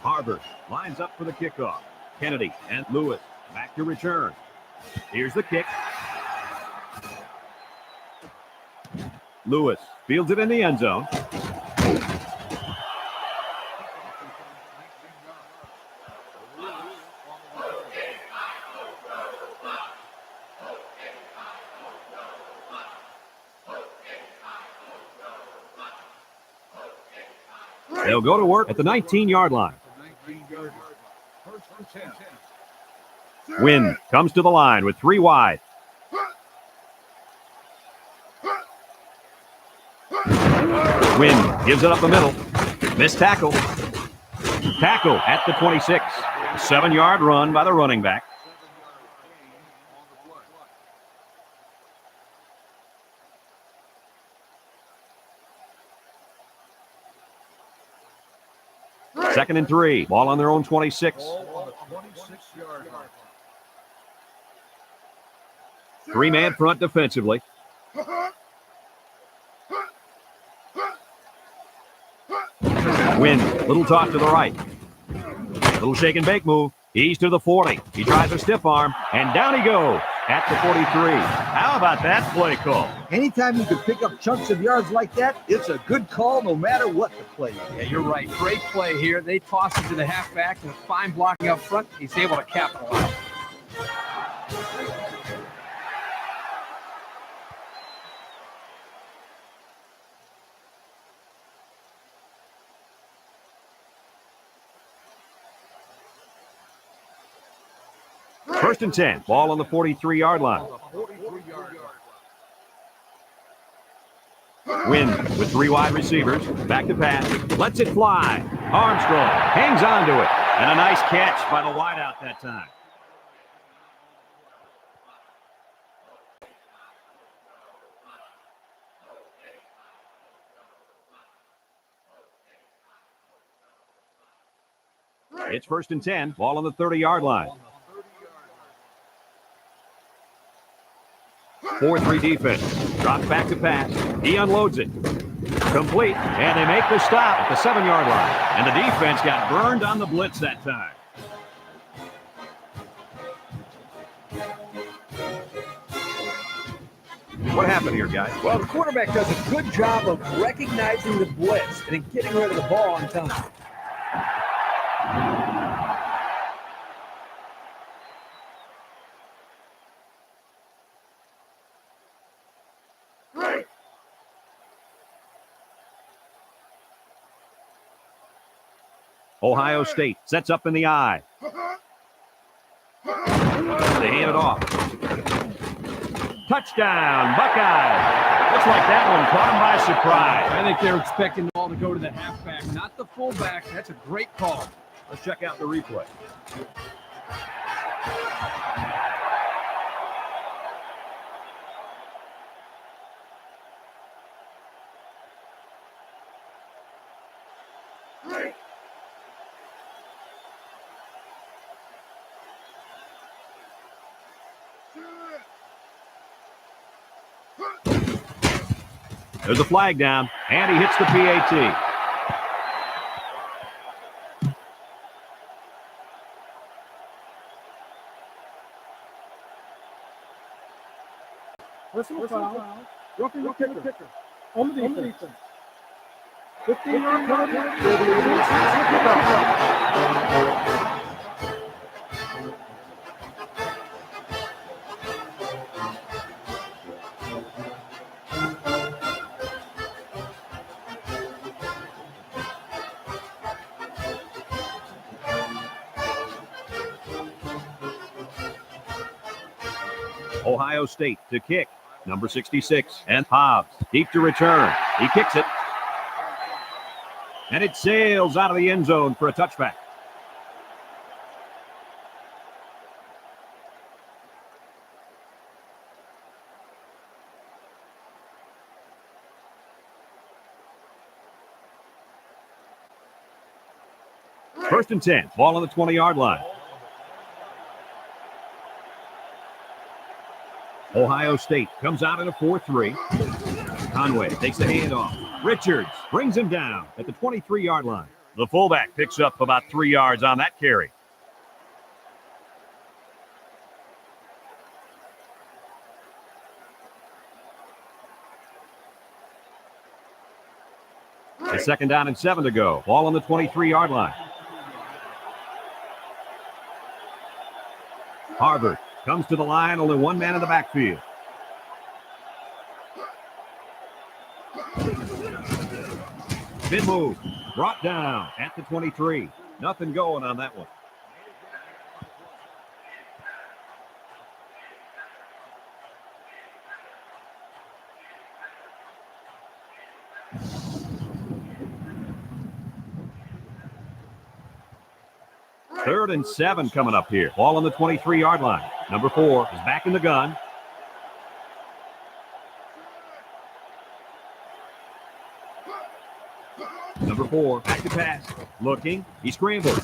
Harvard lines up for the kickoff. Kennedy and Lewis back to return. Here's the kick. Lewis fields it in the end zone. They'll go to work at the 19-yard line. Wynn comes to the line with 3 wide. Wynn gives it up the middle. Missed tackle. Tackle at the 26. 7-yard run by the running back. Second and 3. Ball on their own 26. 3-man front defensively. Wynn, little toss to the right. Little shake and bake move. He's to the 40. He tries a stiff arm, and down he goes at the 43. How about that play call? Anytime you can pick up chunks of yards like that, it's a good call no matter what the play is. Yeah, you're right. Great play here. They toss it to the halfback with fine blocking up front. He's able to capitalize. First and 10. Ball on the 43-yard line. Wynn with 3 wide receivers. Back to pass. Lets it fly. Armstrong hangs on to it. And a nice catch by the wideout that time. It's first and 10. Ball on the 30-yard line. 4-3 defense. Drops back to pass. He unloads it. Complete. And they make the stop at the 7-yard line. And the defense got burned on the blitz that time. What happened here, guys? Well, the quarterback does a good job of recognizing the blitz and then getting rid of the ball on time. Ohio State sets up in the eye. They hand it off. Touchdown, Buckeyes. Looks like that one caught them by surprise. I think they're expecting the ball to go to the halfback, not the fullback. That's a great call. Let's check out the replay. There's a flag down, and he hits the PAT. Personal foul. Roughing the kicker. On the defense. 15-yard penalty. Ohio State to kick. Number 66. And Hobbs deep to return. He kicks it. And it sails out of the end zone for a touchback. First and 10. Ball on the 20-yard line. Ohio State comes out in a 4-3. Conway takes the handoff. Richards brings him down at the 23-yard line. The fullback picks up about 3 yards on that carry. It's second down and 7 to go. Ball on the 23-yard line. Harvard comes to the line, only one man in the backfield. Spin move, brought down at the 23. Nothing going on that one. Third and 7 coming up here. Ball on the 23-yard line. Number 4 is back in the gun. Number 4 back to pass. Looking. He scrambles.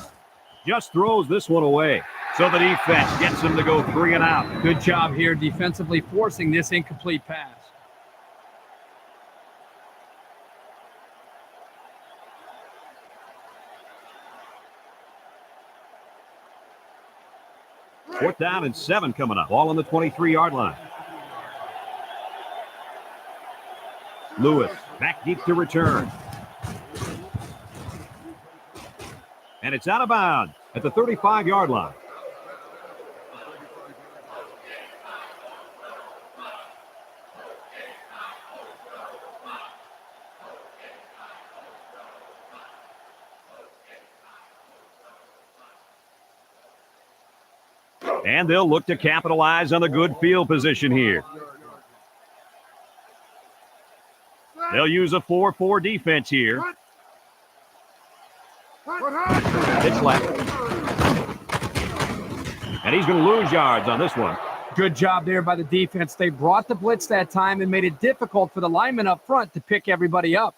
Just throws this one away. So the defense gets him to go 3 and out. Good job here defensively forcing this incomplete pass. Fourth down and 7 coming up. Ball on the 23-yard line. Lewis back deep to return. And it's out of bounds at the 35-yard line. And they'll look to capitalize on the good field position here. They'll use a 4-4 defense here. It's left. And he's going to lose yards on this one. Good job there by the defense. They brought the blitz that time and made it difficult for the linemen up front to pick everybody up.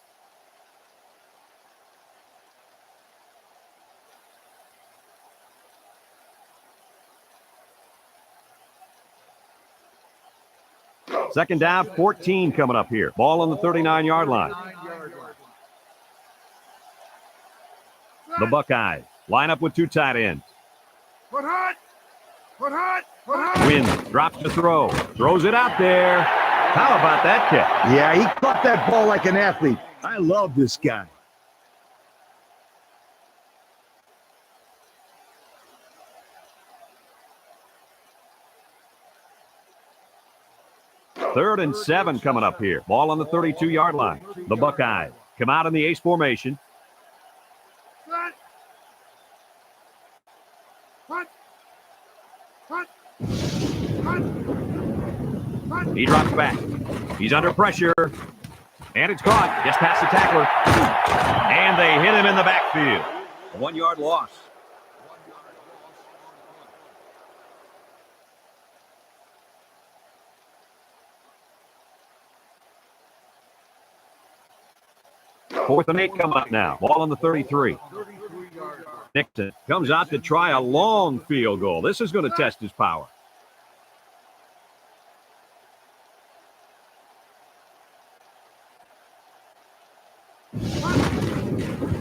Second down, 14 coming up here. Ball on the 39-yard line. The Buckeyes line up with 2 tight ends. Wynn drops to throw. Throws it out there. How about that catch? Yeah, he caught that ball like an athlete. I love this guy. Third and 7 coming up here. Ball on the 32-yard line. The Buckeyes come out in the ace formation. He drops back. He's under pressure. And it's caught. Just past the tackler. And they hit him in the backfield. A 1-yard loss. Fourth and 8 coming up now. Ball on the 33. Nixon comes out to try a long field goal. This is going to test his power.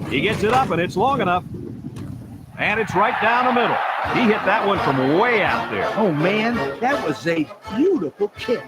He gets it up, and it's long enough. And it's right down the middle. He hit that one from way out there. Oh, man, that was a beautiful kick.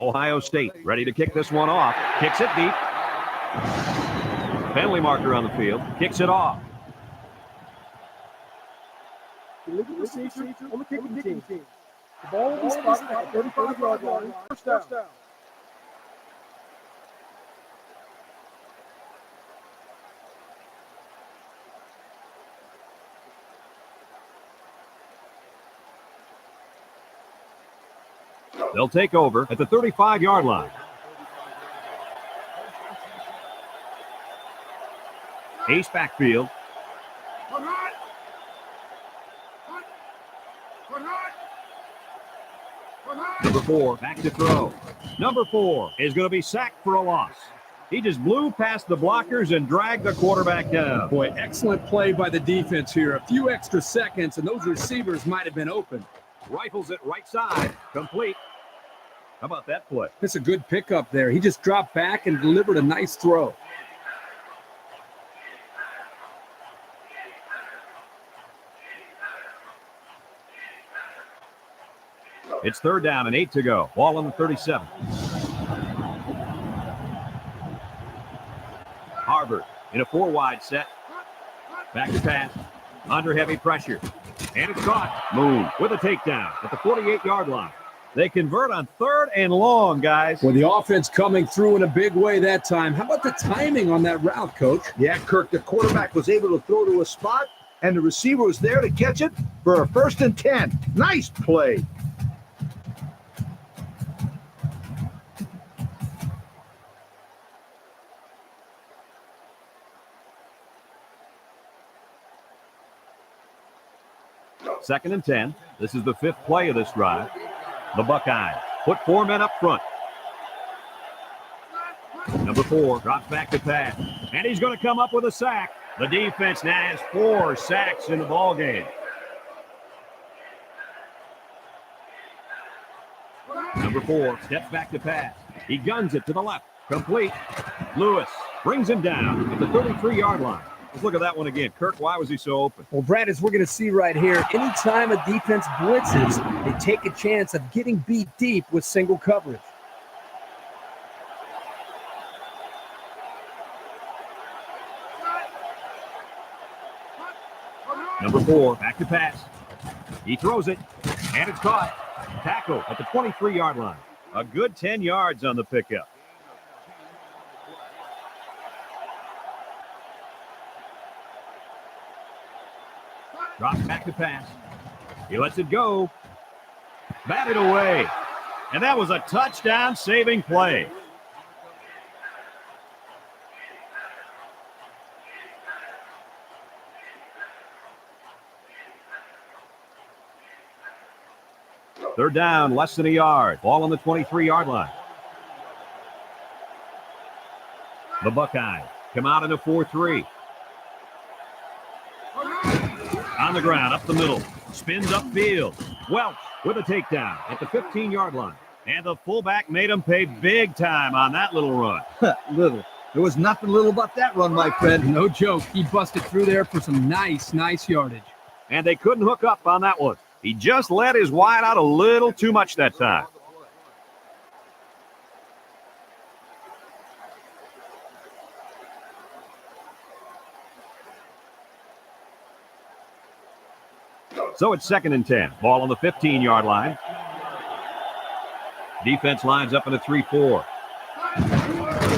Ohio State ready to kick this one off. Kicks it deep. Penalty marker on the field. Kicks it off. Illegal procedure on the kicking team. The ball will be spotted at the 35-yard line. First down. They'll take over at the 35-yard line. Ace backfield. Number 4 back to throw. Number 4 is going to be sacked for a loss. He just blew past the blockers and dragged the quarterback down. Boy, excellent play by the defense here. A few extra seconds, and those receivers might have been open. Rifles it right side. Complete. How about that play? That's a good pickup there. He just dropped back and delivered a nice throw. It's 3rd down and 8 to go. Ball on the 37. Harvard in a 4-wide set. Back to pass. Under heavy pressure. And it's caught. Moon with a takedown at the 48-yard line. They convert on 3rd and long, guys. Well, the offense coming through in a big way that time. How about the timing on that route, Coach? Yeah, Kirk, the quarterback was able to throw to a spot, and the receiver was there to catch it for a 1st and 10. Nice play. Second and 10. This is the 5th play of this drive. The Buckeyes put 4 men up front. Number 4 drops back to pass, and he's going to come up with a sack. The defense now has 4 sacks in the ball game. Number 4 steps back to pass. He guns it to the left. Complete. Lewis brings him down at the 33-yard line. Let's look at that one again. Kirk, why was he so open? Well, Brad, as we're going to see right here, anytime a defense blitzes, they take a chance of getting beat deep with single coverage. Number 4, back to pass. He throws it, and it's caught. Tackle at the 23-yard line. A good 10 yards on the pickup. Drops back to pass. He lets it go. Batted away. And that was a touchdown-saving play. Third down, less than a yard. Ball on the 23-yard line. The Buckeyes come out in a 4-3. On the ground, up the middle. Spins upfield. Welch with a takedown at the 15-yard line. And the fullback made him pay big time on that little run. Little. There was nothing little about that run, my friend. No joke. He busted through there for some nice yardage. And they couldn't hook up on that one. He just let his wide out a little too much that time. So it's 2nd and 10. Ball on the 15-yard line. Defense lines up in a 3-4.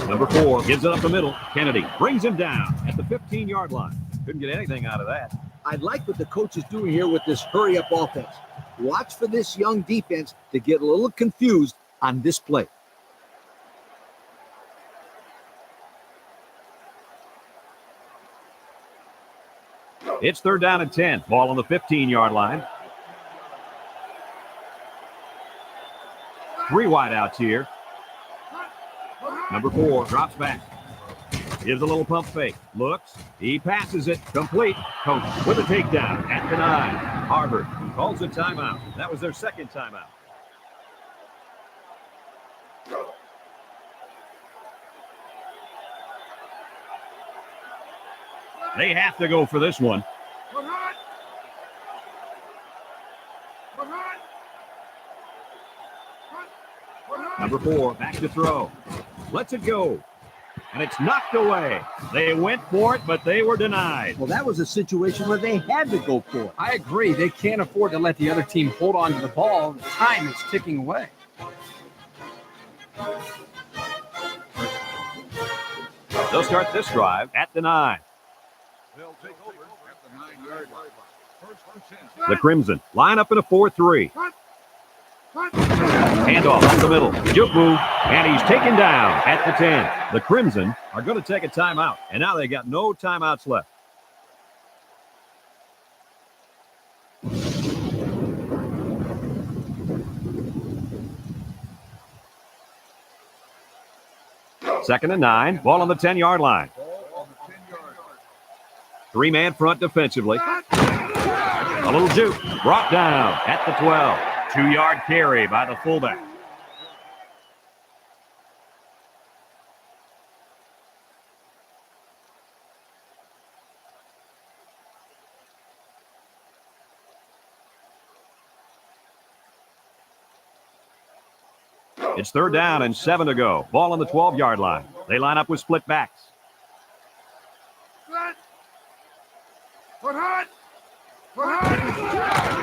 Number 4 gives it up the middle. Kennedy brings him down at the 15-yard line. Couldn't get anything out of that. I like what the coach is doing here with this hurry-up offense. Watch for this young defense to get a little confused on this play. It's 3rd down and 10. Ball on the 15-yard line. 3 wideouts here. Number 4 drops back. Gives a little pump fake. Looks. He passes it. Complete. Coach with a takedown at the 9. Harvard calls a timeout. That was their 2nd timeout. They have to go for this one. Number 4 back to throw. Lets it go. And it's knocked away. They went for it, but they were denied. Well, that was a situation where they had to go for it. I agree. They can't afford to let the other team hold on to the ball. Time is ticking away. They'll start this drive at the 9. They'll take over at the 9-yard line. First and 10. The Crimson line up in a 4-3. Handoff up the middle. Juke move. And he's taken down at the 10. The Crimson are going to take a timeout. And now they got no timeouts left. Second and 9. Ball on the 10-yard line. Three-man front defensively. A little juke. Brought down at the 12. 2-yard carry by the fullback. It's third down and 7 to go. Ball on the 12-yard line. They line up with split backs.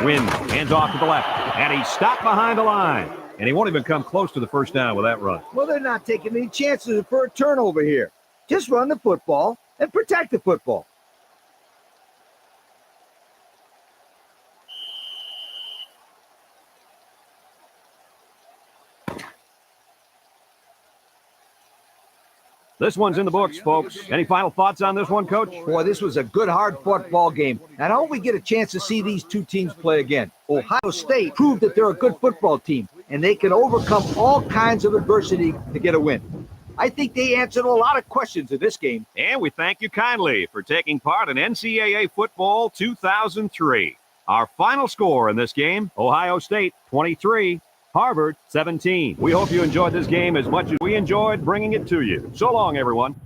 Wynn hands off to the left, and he's stopped behind the line. And he won't even come close to the first down with that run. Well, they're not taking any chances for a turnover here. Just run the football and protect the football. This one's in the books, folks. Any final thoughts on this one, Coach? Boy, this was a good, hard-fought ball game. And I hope we get a chance to see these two teams play again. Ohio State proved that they're a good football team, and they can overcome all kinds of adversity to get a win. I think they answered a lot of questions in this game. And we thank you kindly for taking part in NCAA Football 2003. Our final score in this game, Ohio State 23, Harvard 17. We hope you enjoyed this game as much as we enjoyed bringing it to you. So long, everyone.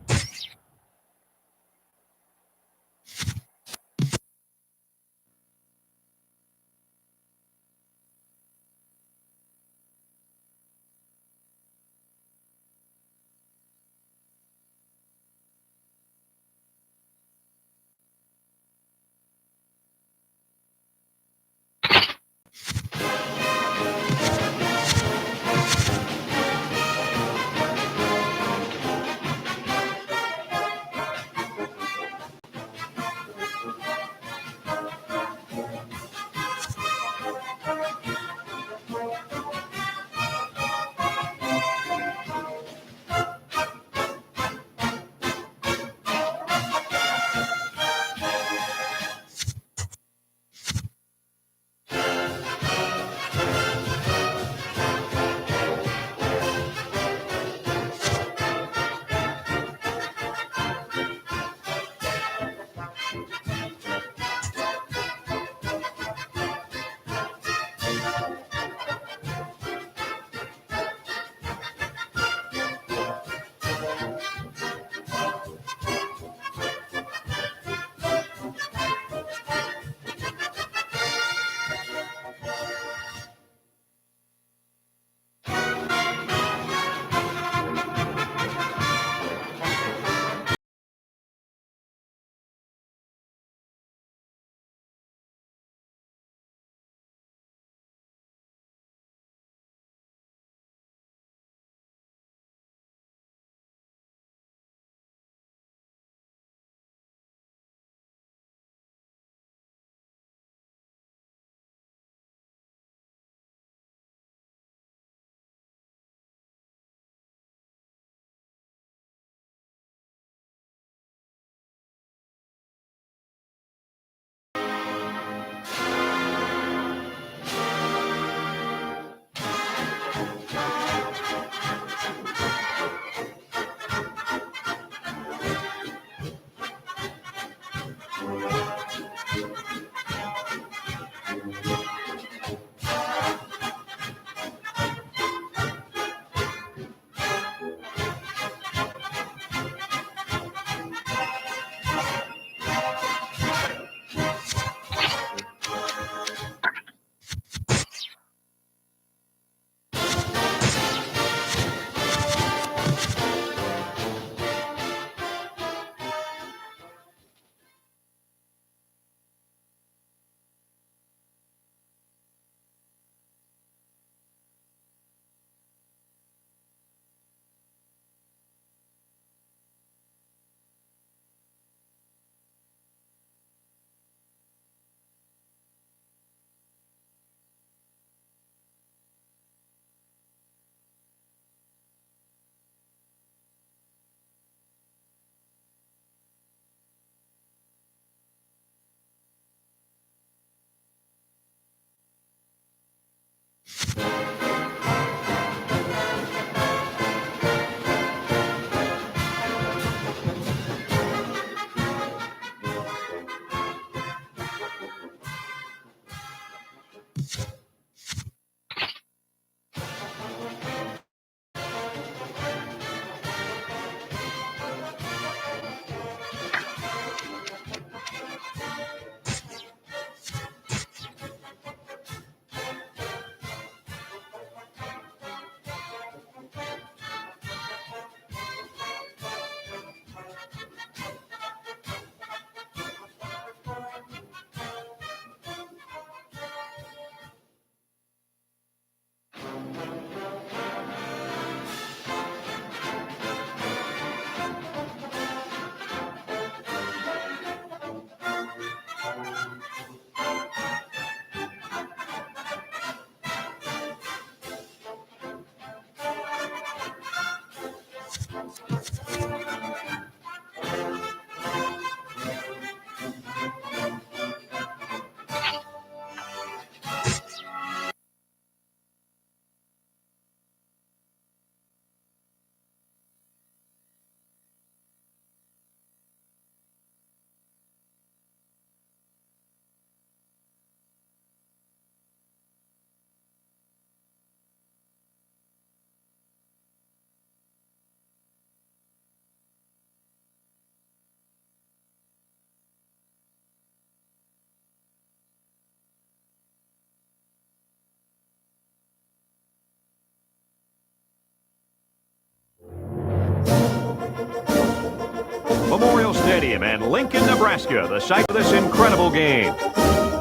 Stadium in Lincoln, Nebraska, the site of this incredible game.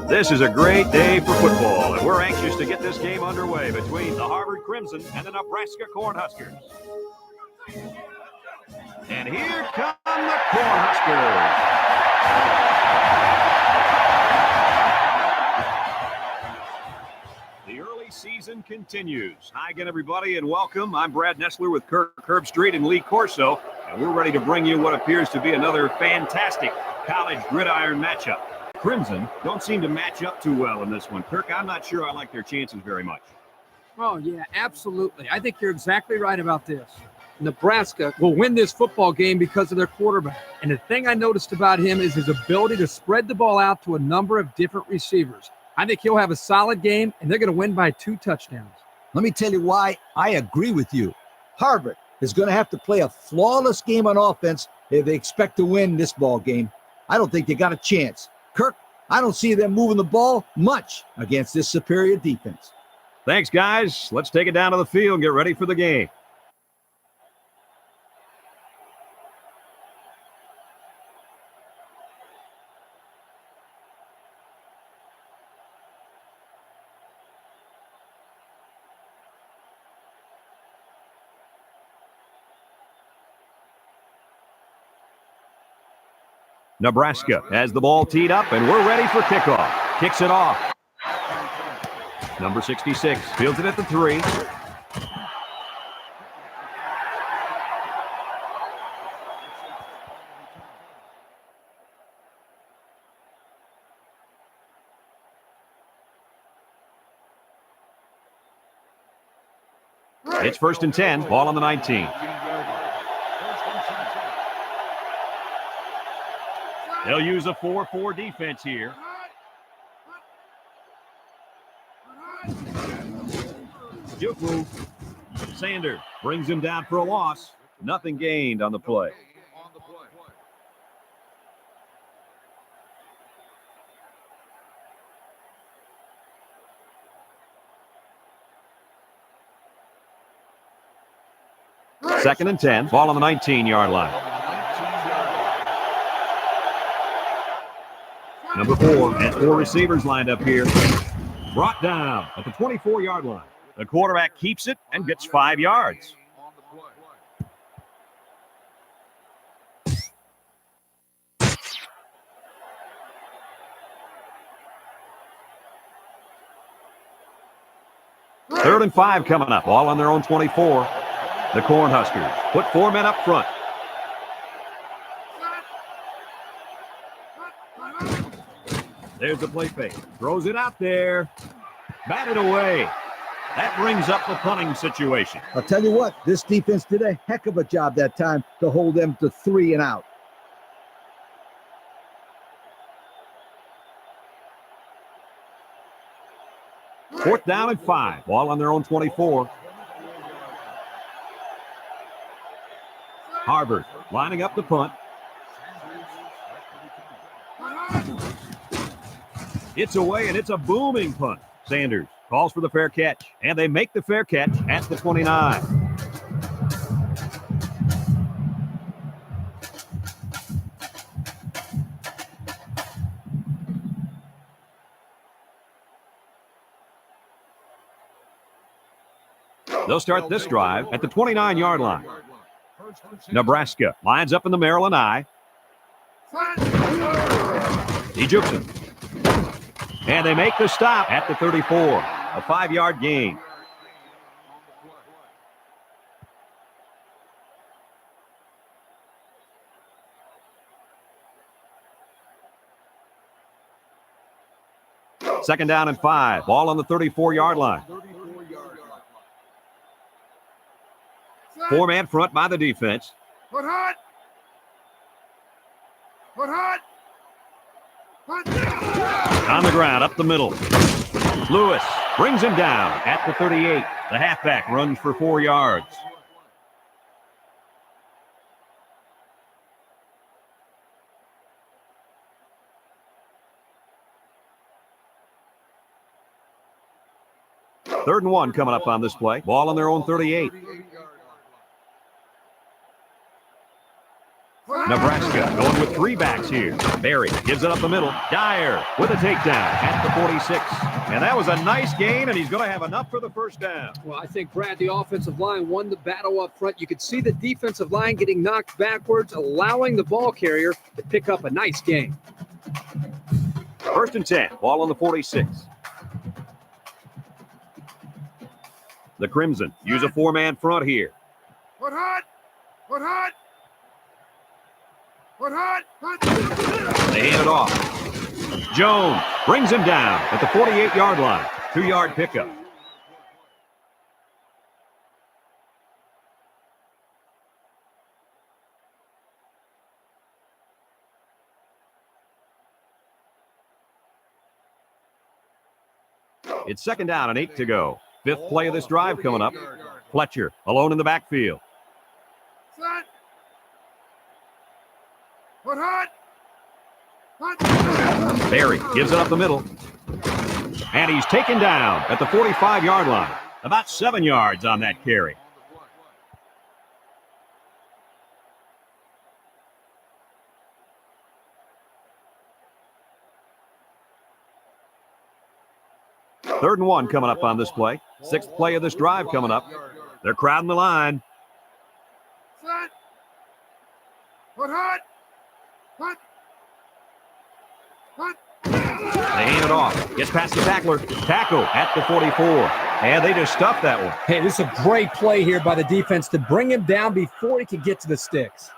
This is a great day for football, and we're anxious to get this game underway between the Harvard Crimson and the Nebraska Cornhuskers. And here come the Cornhuskers. The early season continues. Hi again, everybody, and welcome. I'm Brad Nessler with Kirk Herbstreit and Lee Corso, and we're ready to bring you what appears to be another fantastic college gridiron matchup. Crimson don't seem to match up too well in this one. Kirk, I'm not sure I like their chances very much. Oh, yeah, absolutely. I think you're exactly right about this. Nebraska will win this football game because of their quarterback. And the thing I noticed about him is his ability to spread the ball out to a number of different receivers. I think he'll have a solid game, and they're going to win by 2 touchdowns. Let me tell you why I agree with you. Harvard is going to have to play a flawless game on offense if they expect to win this ball game. I don't think they got a chance. Kirk, I don't see them moving the ball much against this superior defense. Thanks, guys. Let's take it down to the field and get ready for the game. Nebraska has the ball teed up, and we're ready for kickoff. Kicks it off. Number 66 fields it at the 3. It's 1st and 10, ball on the 19. They'll use a 4-4 defense here. Juke move. Sanders brings him down for a loss. Nothing gained on the play. Second and 10, ball on the 19-yard line. Number 4 has 4 receivers lined up here. Brought down at the 24-yard line. The quarterback keeps it and gets 5 yards. Third and 5 coming up, all on their own 24. The Cornhuskers put 4 men up front. There's the play fake. Throws it out there. Batted away. That brings up the punting situation. I'll tell you what, this defense did a heck of a job that time to hold them to 3 and out. Fourth down and 5. Ball on their own 24. Harvard lining up the punt. It's away, and it's a booming punt. Sanders calls for the fair catch, and they make the fair catch at the 29. They'll start this drive at the 29-yard line. Nebraska lines up in the Maryland I. He jukes him. And they make the stop at the 34. A 5-yard gain. Second down and 5. Ball on the 34-yard line. 4-man front by the defense. Put hot! Put hot! On the ground, up the middle. Lewis brings him down at the 38. The halfback runs for 4 yards. Third and 1 coming up on this play. Ball on their own 38. Nebraska going with three backs here. Berry gives it up the middle. Dyer with a takedown at the 46. And that was a nice gain, and he's going to have enough for the first down. Well, I think, Brad, the offensive line won the battle up front. You could see the defensive line getting knocked backwards, allowing the ball carrier to pick up a nice gain. 1st and 10, ball on the 46. The Crimson use a four-man front here. Put hot! Put hot! Put hot! They hand it off. Jones brings him down at the 48-yard line. 2-yard pickup. It's 2nd down and 8 to go. 5th play of this drive coming up. Fletcher alone in the backfield. Set! Put hot! Hot! Berry gives it up the middle. And he's taken down at the 45-yard line. About 7 yards on that carry. Third and 1 coming up on this play. 6th play of this drive coming up. They're crowding the line. Set! Put hot! Hot! Hot! They hand it off. Gets past the tackler. Tackle at the 44. And they just stuffed that one. Hey, this is a great play here by the defense to bring him down before he could get to the sticks.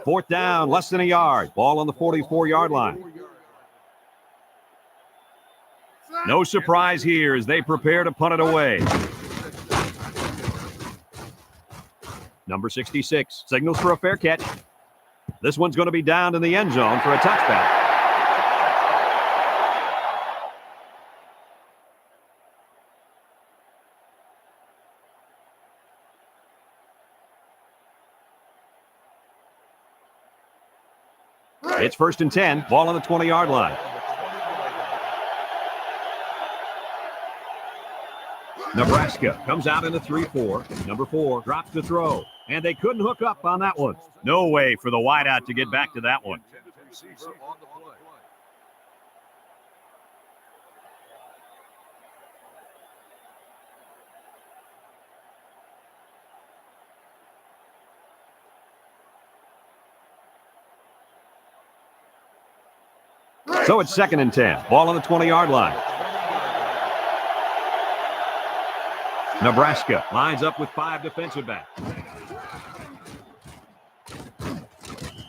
Fourth down, less than a yard. Ball on the 44-yard line. No surprise here as they prepare to punt it away. Number 66 signals for a fair catch. This one's going to be down in the end zone for a touchback. It's 1st and 10, ball on the 20-yard line. Nebraska comes out in the 3-4. Number 4 drops the throw, and they couldn't hook up on that one. No way for the wideout to get back to that one. So it's 2nd and 10. Ball on the 20-yard line. Nebraska lines up with 5 defensive backs.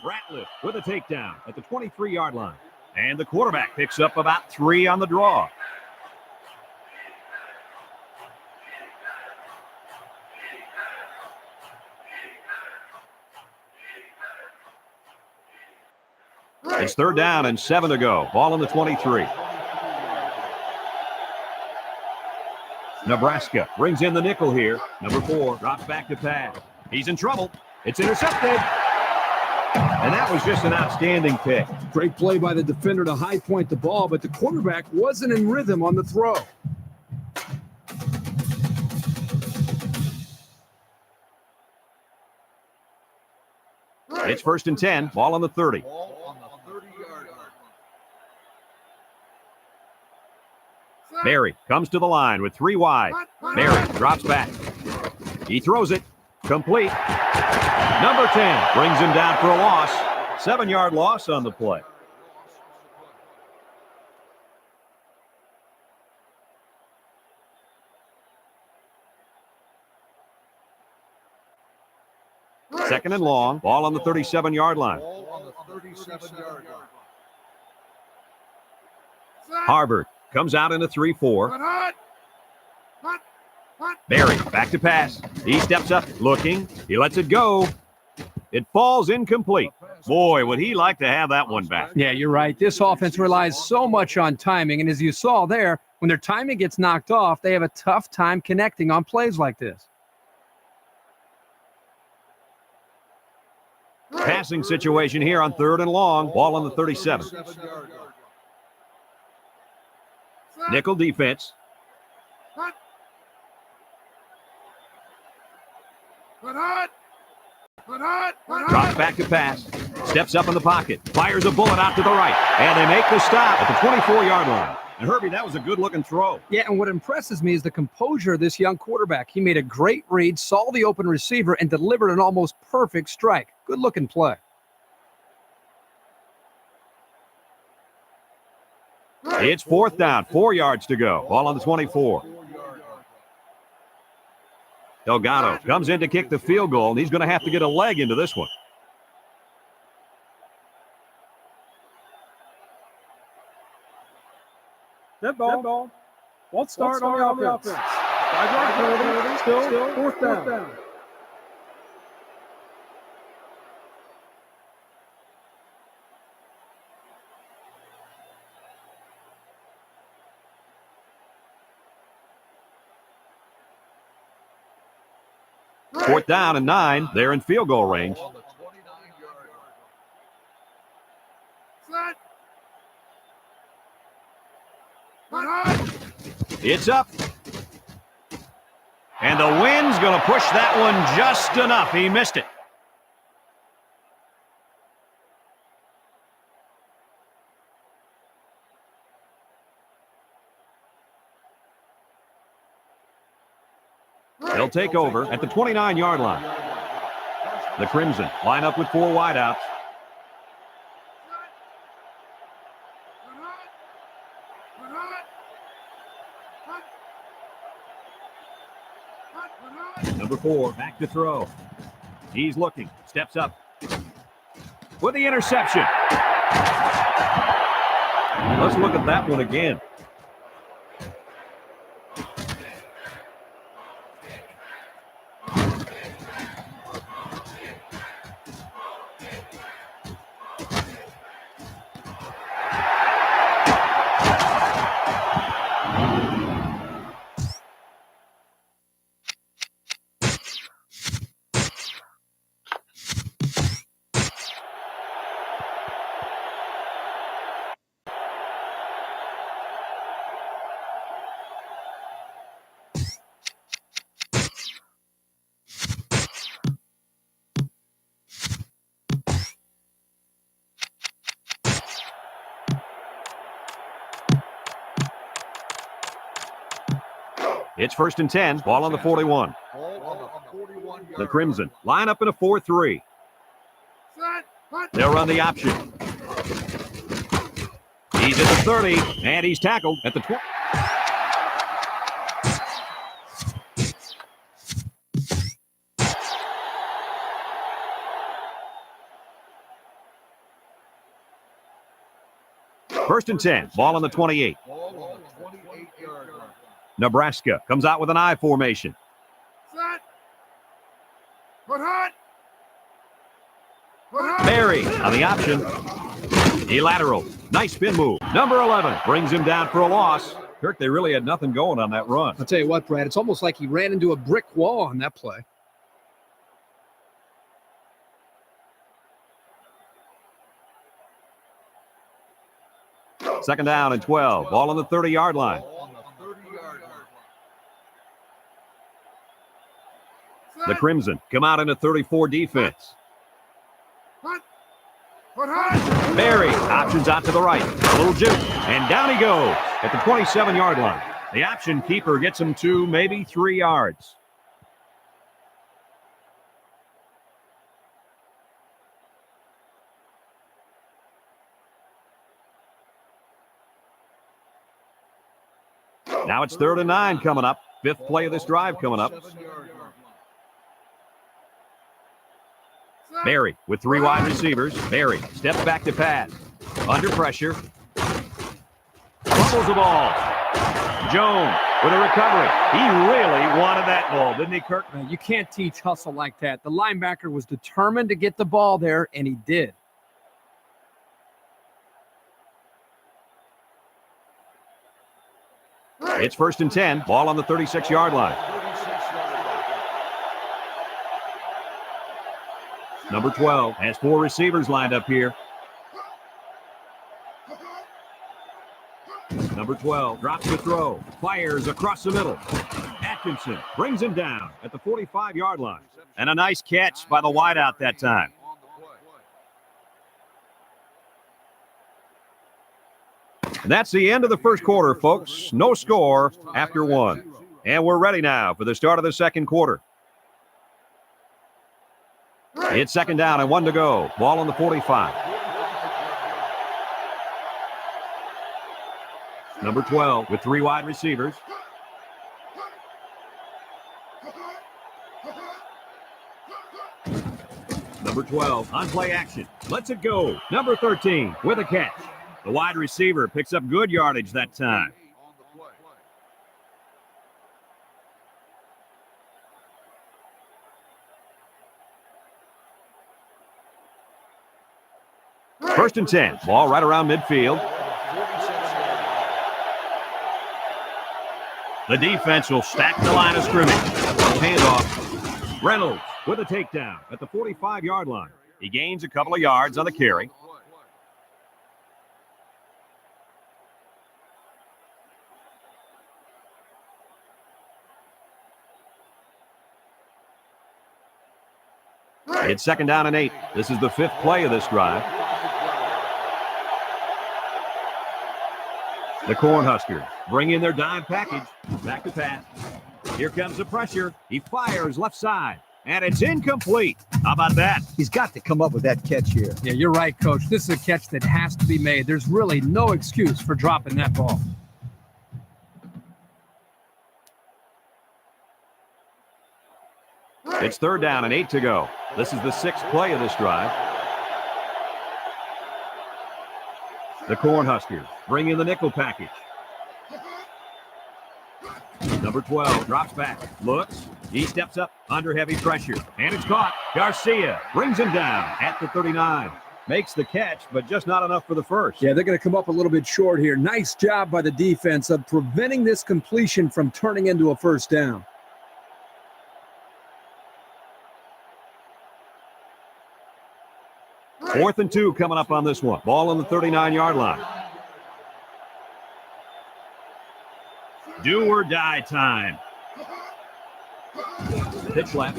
Ratliff with a takedown at the 23-yard line. And the quarterback picks up about 3 on the draw. It's 3rd down and 7 to go. Ball on the 23. Nebraska brings in the nickel here. Number 4 drops back to pass. He's in trouble. It's intercepted. And that was just an outstanding pick. Great play by the defender to high point the ball, but the quarterback wasn't in rhythm on the throw. It's 1st and 10. Ball on the 30. Berry comes to the line with 3 wide. Berry drops back. He throws it. Complete. Number 10 brings him down for a loss. 7-yard loss on the play. Second and long. Ball on the 37-yard line. Harvard comes out in a 3-4. Berry back to pass. He steps up, looking. He lets it go. It falls incomplete. Boy, would he like to have that one back. Yeah, you're right. This offense relies so much on timing. And as you saw there, when their timing gets knocked off, they have a tough time connecting on plays like this. Passing situation here on 3rd and long. Ball on the 37. Nickel defense. Drops back to pass. Steps up in the pocket. Fires a bullet out to the right. And they make the stop at the 24-yard line. And Herbie, that was a good-looking throw. Yeah, and what impresses me is the composure of this young quarterback. He made a great read, saw the open receiver, and delivered an almost perfect strike. Good-looking play. It's 4th down, 4 yards to go. Ball on the 24. Delgado comes in to kick the field goal, and he's going to have to get a leg into this one. Dead ball. Won't start on the offense. 5-yard penalty. Still 4th down. Fourth down and 9. They're in field goal range. It's up. And the wind's going to push that one just enough. He missed it. They'll take over at the 29-yard line. The Crimson line up with 4 wideouts. Number 4, back to throw. He's looking, steps up with the interception. Let's look at that one again. It's 1st and 10. Ball on the 41. The Crimson line up in a 4-3. They'll run the option. He's at the 30, and he's tackled at the 20. First and 10. Ball on the 28. Nebraska comes out with an I formation. Berry on the option. A lateral. Nice spin move. Number 11 brings him down for a loss. Kirk, they really had nothing going on that run. I'll tell you what, Brad, it's almost like he ran into a brick wall on that play. Second down and 12. Ball on the 30-yard line. The Crimson come out in a 34 defense. Berry options out to the right. A little juke, and down he goes at the 27-yard line. The option keeper gets him 2, maybe 3 yards. Now it's 3rd and 9 coming up. 5th play of this drive coming up. Berry with 3 wide receivers. Berry steps back to pass. Under pressure. Fumbles the ball. Jones with a recovery. He really wanted that ball, didn't he, Kirk? You can't teach hustle like that. The linebacker was determined to get the ball there, and he did. It's 1st and 10. Ball on the 36-yard line. Number 12 has 4 receivers lined up here. Number Number 12 drops the throw, fires across the middle. Atkinson brings him down at the 45-yard line. And a nice catch by the wideout that time. And that's the end of the first quarter, folks. No score after one. And we're ready now for the start of the second quarter. It's second down and 1 to go. Ball on the 45. Number 12 with 3 wide receivers. Number 12 on play action. Lets it go. Number 13 with a catch. The wide receiver picks up good yardage that time. First and 10. Ball right around midfield. The defense will stack the line of scrimmage. Handoff. Reynolds with a takedown at the 45-yard line. He gains a couple of yards on the carry. It's second down and 8. This is the 5th play of this drive. The Cornhuskers bring in their dime package. Back to pass. Here comes the pressure. He fires left side. And it's incomplete. How about that? He's got to come up with that catch here. Yeah, you're right, Coach. This is a catch that has to be made. There's really no excuse for dropping that ball. It's third down and 8 to go. This is the 6th play of this drive. The Cornhuskers bring in the nickel package. Number 12 drops back, looks, he steps up under heavy pressure, and it's caught. Garcia brings him down at the 39. Makes the catch, but just not enough for the first. Yeah, they're going to come up a little bit short here. Nice job by the defense of preventing this completion from turning into a first down. Fourth and 2 coming up on this one. Ball on the 39-yard line. Do or die time. Pitch left.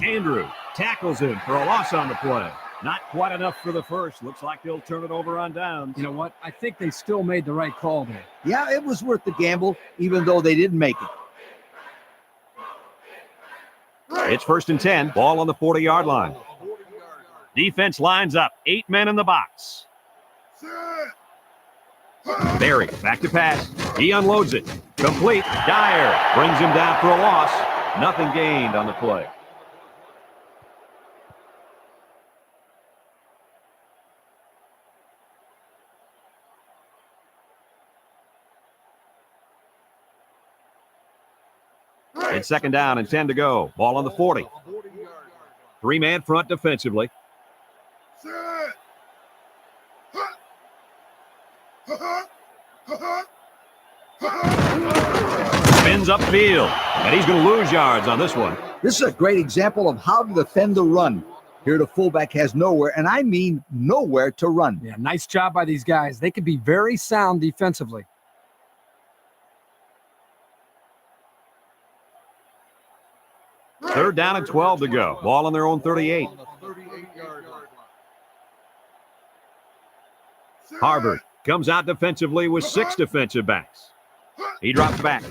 Andrew tackles him for a loss on the play. Not quite enough for the first. Looks like they'll turn it over on downs. You know what? I think they still made the right call there. Yeah, it was worth the gamble, even though they didn't make it. It's first and 10. Ball on the 40-yard line. Defense lines up. 8 men in the box. Barry back to pass. He unloads it. Complete. Dyer brings him down for a loss. Nothing gained on the play. It's second down and 10 to go. Ball on the 40. 3-man front defensively. Spins upfield, and he's going to lose yards on this one. This is a great example of how to defend the run. Here the fullback has nowhere, and I mean nowhere to run. Yeah, nice job by these guys. They can be very sound defensively. Third down and 12 to go. Ball on their own 38. Harvard comes out defensively with 6 defensive backs. He drops back.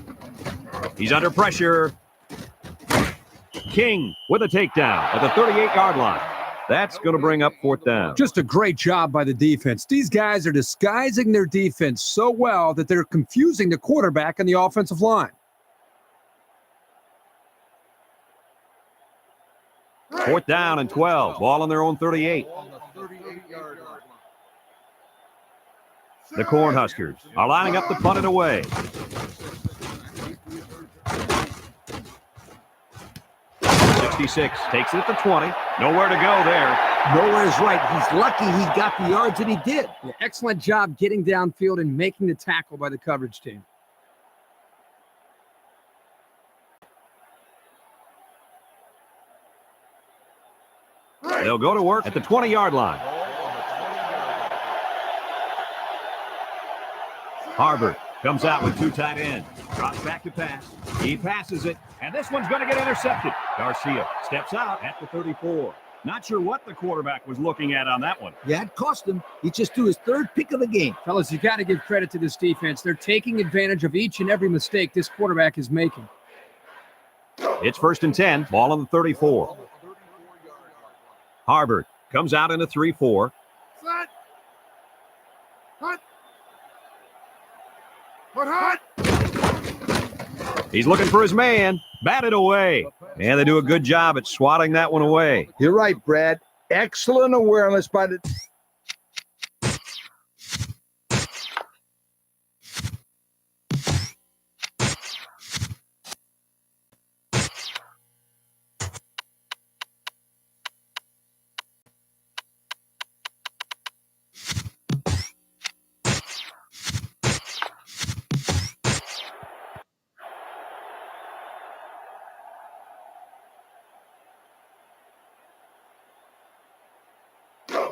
He's under pressure. King with a takedown at the 38-yard line. That's going to bring up fourth down. Just a great job by the defense. These guys are disguising their defense so well that they're confusing the quarterback and the offensive line. Fourth down and 12. Ball on their own 38. The Cornhuskers are lining up to punt it away. '66 takes it at the 20. Nowhere to go there. Nowhere is right. He's lucky he got the yards that he did. Yeah, excellent job getting downfield and making the tackle by the coverage team. They'll go to work at the 20-yard line. Harvard comes out with 2 tight ends. Drops back to pass. He passes it, and this one's going to get intercepted. Garcia steps out at the 34. Not sure what the quarterback was looking at on that one. Yeah, it cost him. He just threw his 3rd pick of the game. Fellas, you got to give credit to this defense. They're taking advantage of each and every mistake this quarterback is making. It's 1st and 10. Ball on the 34. Harvard comes out in a 3-4. Set. Hut. Put hut. He's looking for his man. Batted away. And they do a good job at swatting that one away. You're right, Brad. Excellent awareness by the...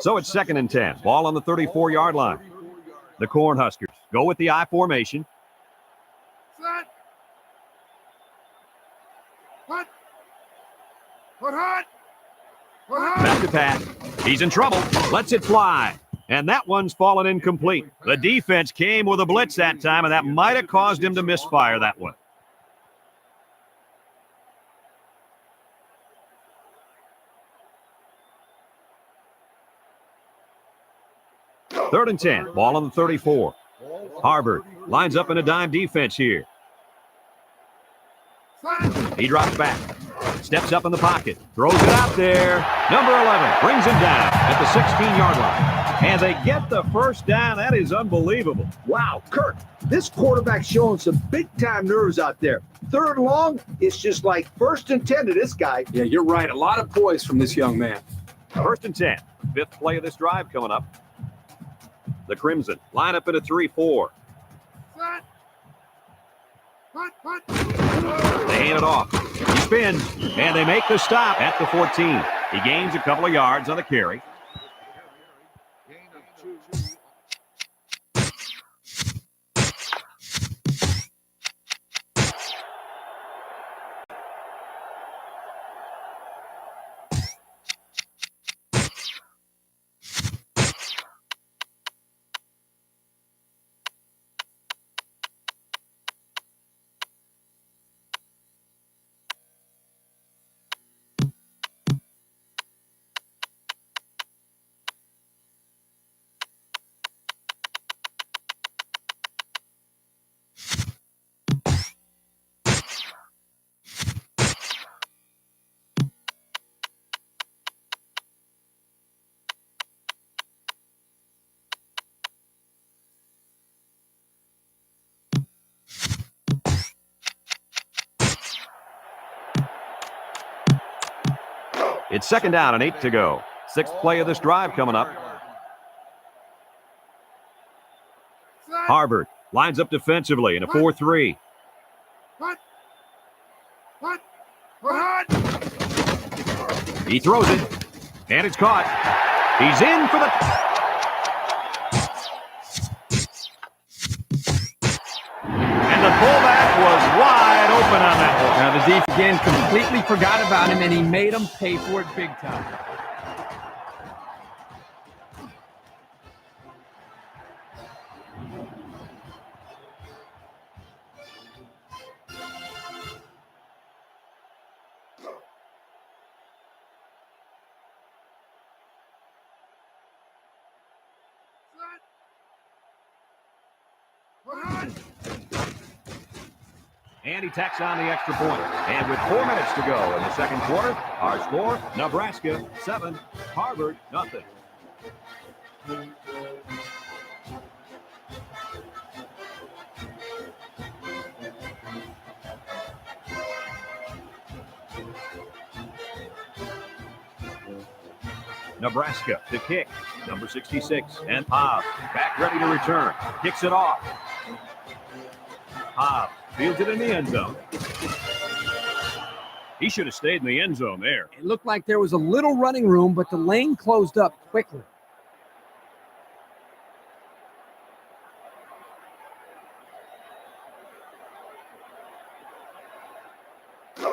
So it's 2nd and 10. Ball on the 34-yard line. The Cornhuskers go with the I formation. Set. Hut. Put hut. Put hut. Back to pass. He's in trouble. Lets it fly. And that one's fallen incomplete. The defense came with a blitz that time, and that might have caused him to misfire that one. Third and 10. Ball on the 34. Harvard lines up in a dime defense here. He drops back. Steps up in the pocket. Throws it out there. Number 11 brings him down at the 16-yard line. And they get the first down. That is unbelievable. Wow, Kirk, this quarterback's showing some big-time nerves out there. 3rd and long, it's just like 1st and 10 to this guy. Yeah, you're right. A lot of poise from this young man. 1st and 10. 5th play of this drive coming up. The Crimson line up in a 3-4. Set. Hut. Hut. They hand it off. He spins, and they make the stop at the 14. He gains a couple of yards on the carry. Gain of 2. It's 2nd down and 8 to go. 6th play of this drive coming up. Harvard lines up defensively in a 4-3. Hut. Hut. Put hut. He throws it, and it's caught. He's in for the... And the fullback was wide open on that one. Now, the defense again completely forgot about him, and he made him pay for it big time. And he tacks on the extra point. And with 4 minutes to go in the 2nd quarter, our score, Nebraska 7, Harvard nothing. Nebraska to kick, number 66, and Hobbs back ready to return. Kicks it off. Hobbs fields it in the end zone. He should have stayed in the end zone there. It looked like there was a little running room, but the lane closed up quickly.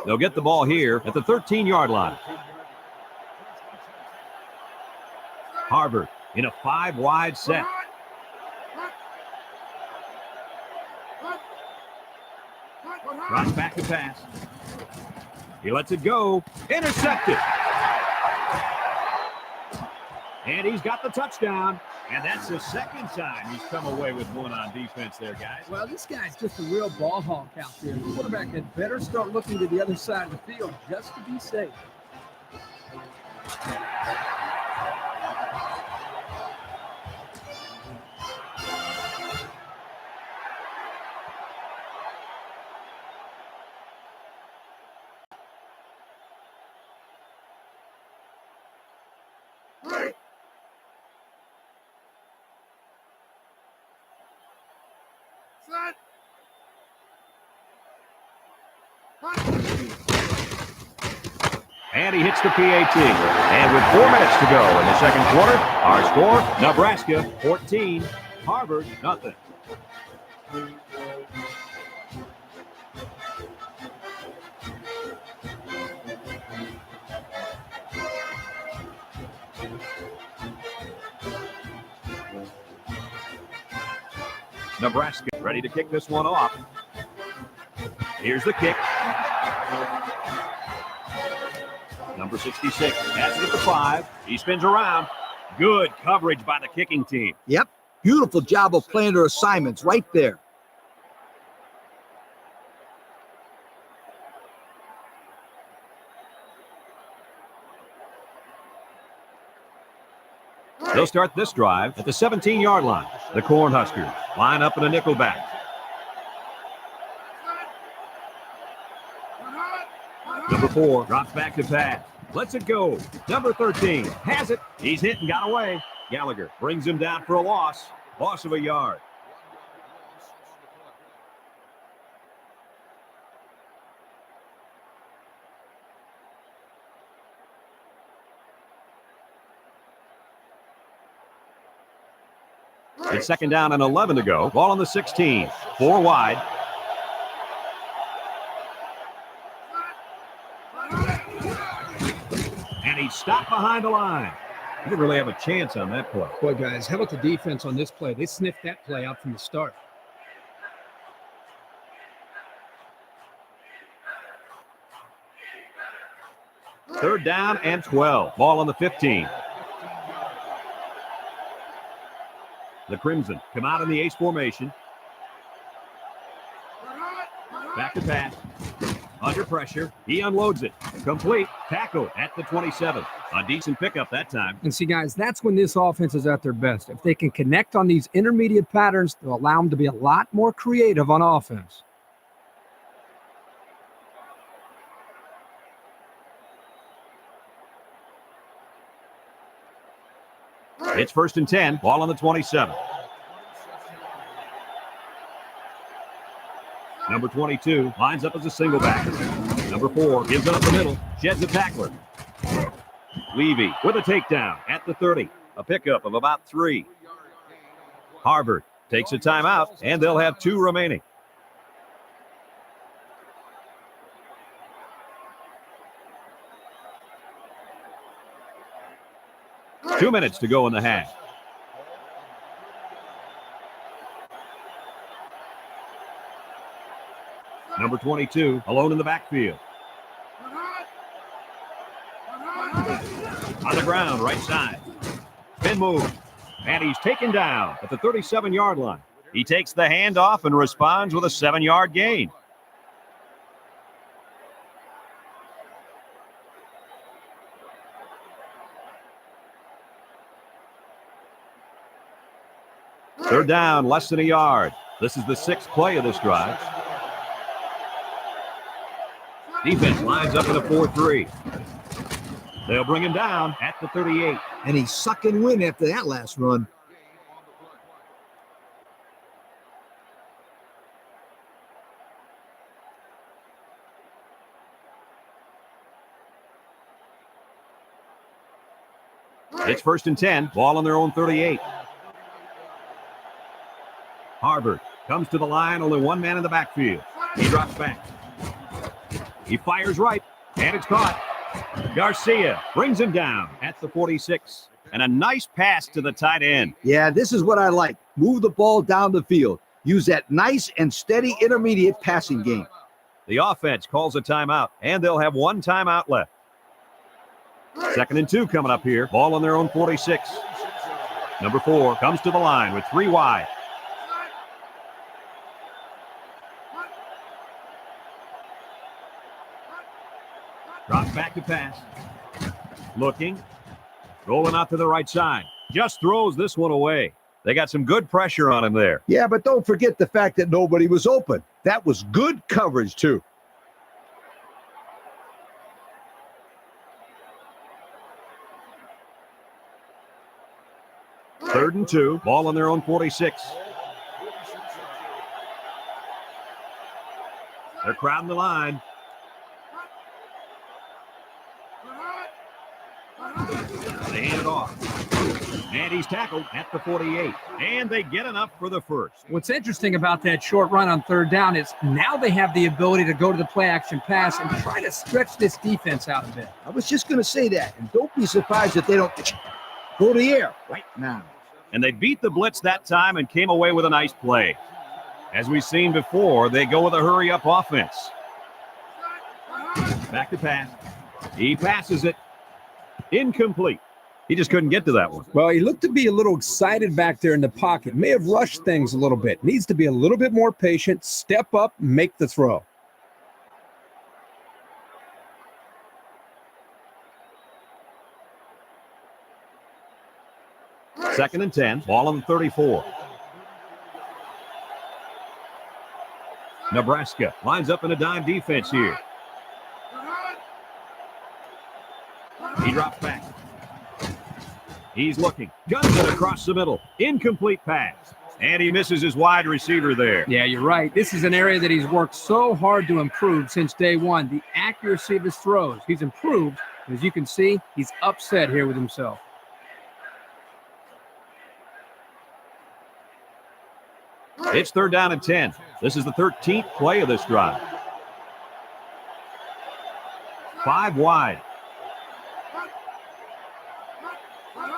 They'll get the ball here at the 13-yard line. Harvard in a 5-wide set. Drops back to pass. He lets it go. Intercepted. And he's got the touchdown. And that's the second time he's come away with one on defense there, guys. Well, this guy's just a real ball hawk out there. The quarterback had better start looking to the other side of the field just to be safe. And he hits the PAT. And with 4 minutes to go in the second quarter, our score, Nebraska 14, Harvard nothing. Nebraska ready to kick this one off. Here's the kick. Number 66 has it at the 5. He spins around. Good coverage by the kicking team. Yep. Beautiful job of playing their assignments right there. They'll start this drive at the 17-yard line. The Cornhuskers line up in a nickel back. Number 4 drops back to pass. Lets it go. Number 13 has it. He's hit and got away. Gallagher brings him down for a loss. Loss of a yard. It's second down and 11 to go. Ball on the 16. 4 wide. And he's stopped behind the line. He didn't really have a chance on that play. Boy, guys, how about the defense on this play? They sniffed that play out from the start. Third down and 12. Ball on the 15. The Crimson come out in the ace formation. Back to pass. Under pressure. He unloads it. Complete. Tackle at the 27. A decent pickup that time. And see, guys, that's when this offense is at their best. If they can connect on these intermediate patterns, they'll allow them to be a lot more creative on offense. It's first and 10. Ball on the 27. Number 22 lines up as a single back. Number 4 gives it up the middle. Sheds a tackler. Levy with a takedown at the 30. A pickup of about 3. Harvard takes a timeout, and they'll have 2 remaining. Two minutes to go in the half. Number 22 alone in the backfield. On the ground, right side. Spin move. And he's taken down at the 37-yard line. He takes the handoff and responds with a 7-yard gain. Third down, less than a yard. This is the 6th play of this drive. Defense lines up in a 4-3. They'll bring him down at the 38. And he's sucking wind after that last run. It's first and 10. Ball on their own 38. Harvard comes to the line. Only one man in the backfield. He drops back. He fires right, and it's caught. Garcia brings him down at the 46. And a nice pass to the tight end. Yeah, this is what I like. Move the ball down the field. Use that nice and steady intermediate passing game. The offense calls a timeout, and they'll have one timeout left. 2nd and 2 coming up here. Ball on their own 46. Number 4 comes to the line with 3 wide. Drops back to pass. Looking. Rolling out to the right side. Just throws this one away. They got some good pressure on him there. Yeah, but don't forget the fact that nobody was open. That was good coverage, too. Third and 2. Ball on their own 46. They're crowding the line. They hand it off. And he's tackled at the 48. And they get enough for the first. What's interesting about that short run on 3rd down is now they have the ability to go to the play action pass and try to stretch this defense out a bit. I was just going to say that. And don't be surprised if they don't go to the air right now. And they beat the blitz that time and came away with a nice play. As we've seen before, they go with a hurry-up offense. Back to pass. He passes it. Incomplete. He just couldn't get to that one. Well, he looked to be a little excited back there in the pocket. May have rushed things a little bit. Needs to be a little bit more patient, step up, make the throw. Second and 10. Ball on the 34. Nebraska lines up in a dime defense here. He drops back. He's looking. Guns it across the middle. Incomplete pass. And he misses his wide receiver there. Yeah, you're right. This is an area that he's worked so hard to improve since day one. The accuracy of his throws. He's improved. As you can see, he's upset here with himself. It's 3rd down and 10. This is the 13th play of this drive. 5 wide.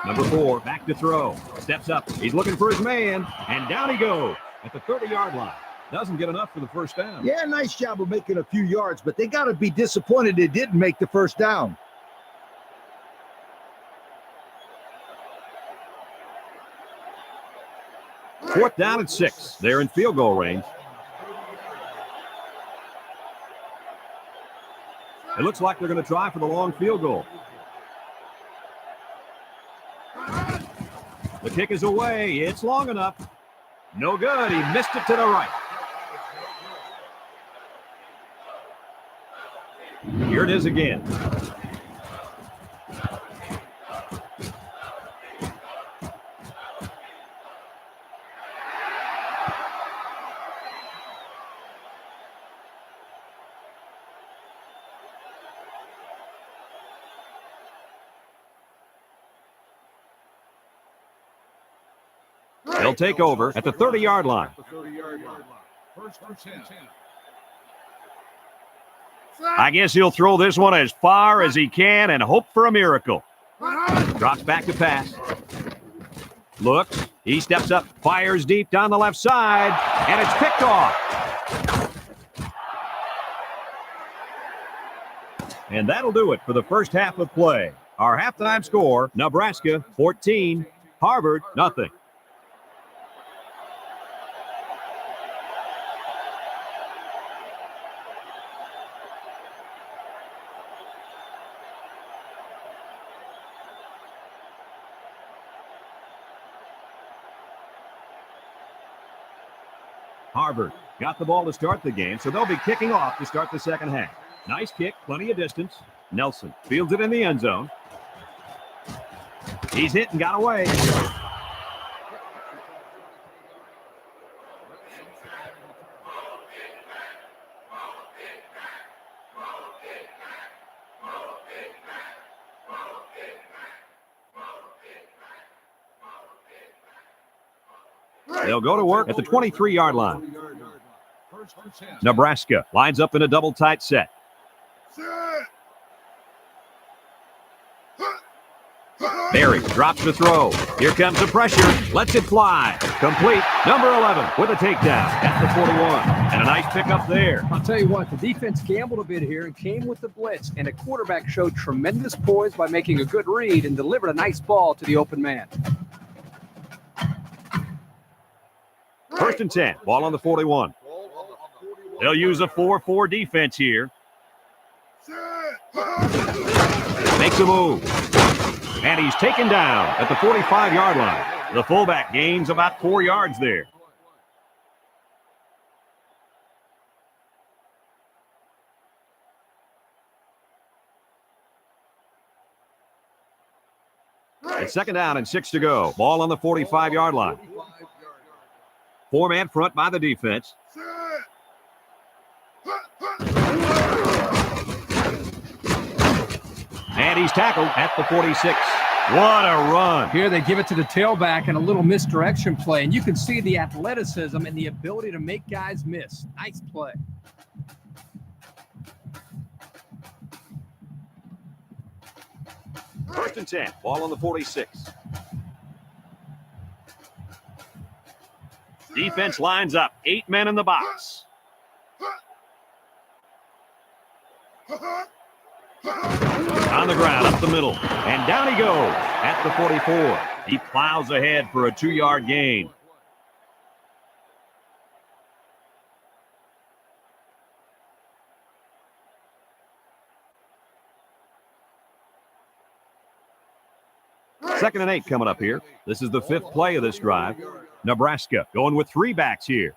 Number 4, back to throw. Steps up. He's looking for his man. And down he goes at the 30-yard line. Doesn't get enough for the first down. Yeah, nice job of making a few yards, but they got to be disappointed they didn't make the first down. Fourth down and 6. They're in field goal range. It looks like they're going to try for the long field goal. The kick is away. It's long enough. No good. He missed it to the right. Here it is again. They'll take over at the 30-yard line. First and 10. I guess he'll throw this one as far as he can and hope for a miracle. Drops back to pass. Looks. He steps up, fires deep down the left side, and it's picked off. And that'll do it for the first half of play. Our halftime score, Nebraska 14, Harvard nothing. Harvard got the ball to start the game, so they'll be kicking off to start the second half. Nice kick, plenty of distance. Nelson fields it in the end zone. He's hit and got away. They'll go to work at the 23-yard line. Nebraska lines up in a double tight set. Barry drops the throw. Here comes the pressure. Lets it fly. Complete. Number 11 with a takedown at the 41. And a nice pickup there. I'll tell you what, the defense gambled a bit here and came with the blitz, and the quarterback showed tremendous poise by making a good read and delivered a nice ball to the open man. First and 10. Ball on the 41. They'll use a 4-4 defense here. Makes a move. And he's taken down at the 45-yard line. The fullback gains about 4 yards there. It's second down and 6 to go. Ball on the 45-yard line. 4-man front by the defense. And he's tackled at the 46. What a run. Here they give it to the tailback and a little misdirection play, and you can see the athleticism and the ability to make guys miss. Nice play. First and 10. Ball on the 46. Defense lines up. 8 men in the box. On the ground, up the middle. And down he goes at the 44. He plows ahead for a 2-yard gain. Second and 8 coming up here. This is the 5th play of this drive. Nebraska going with 3 backs here.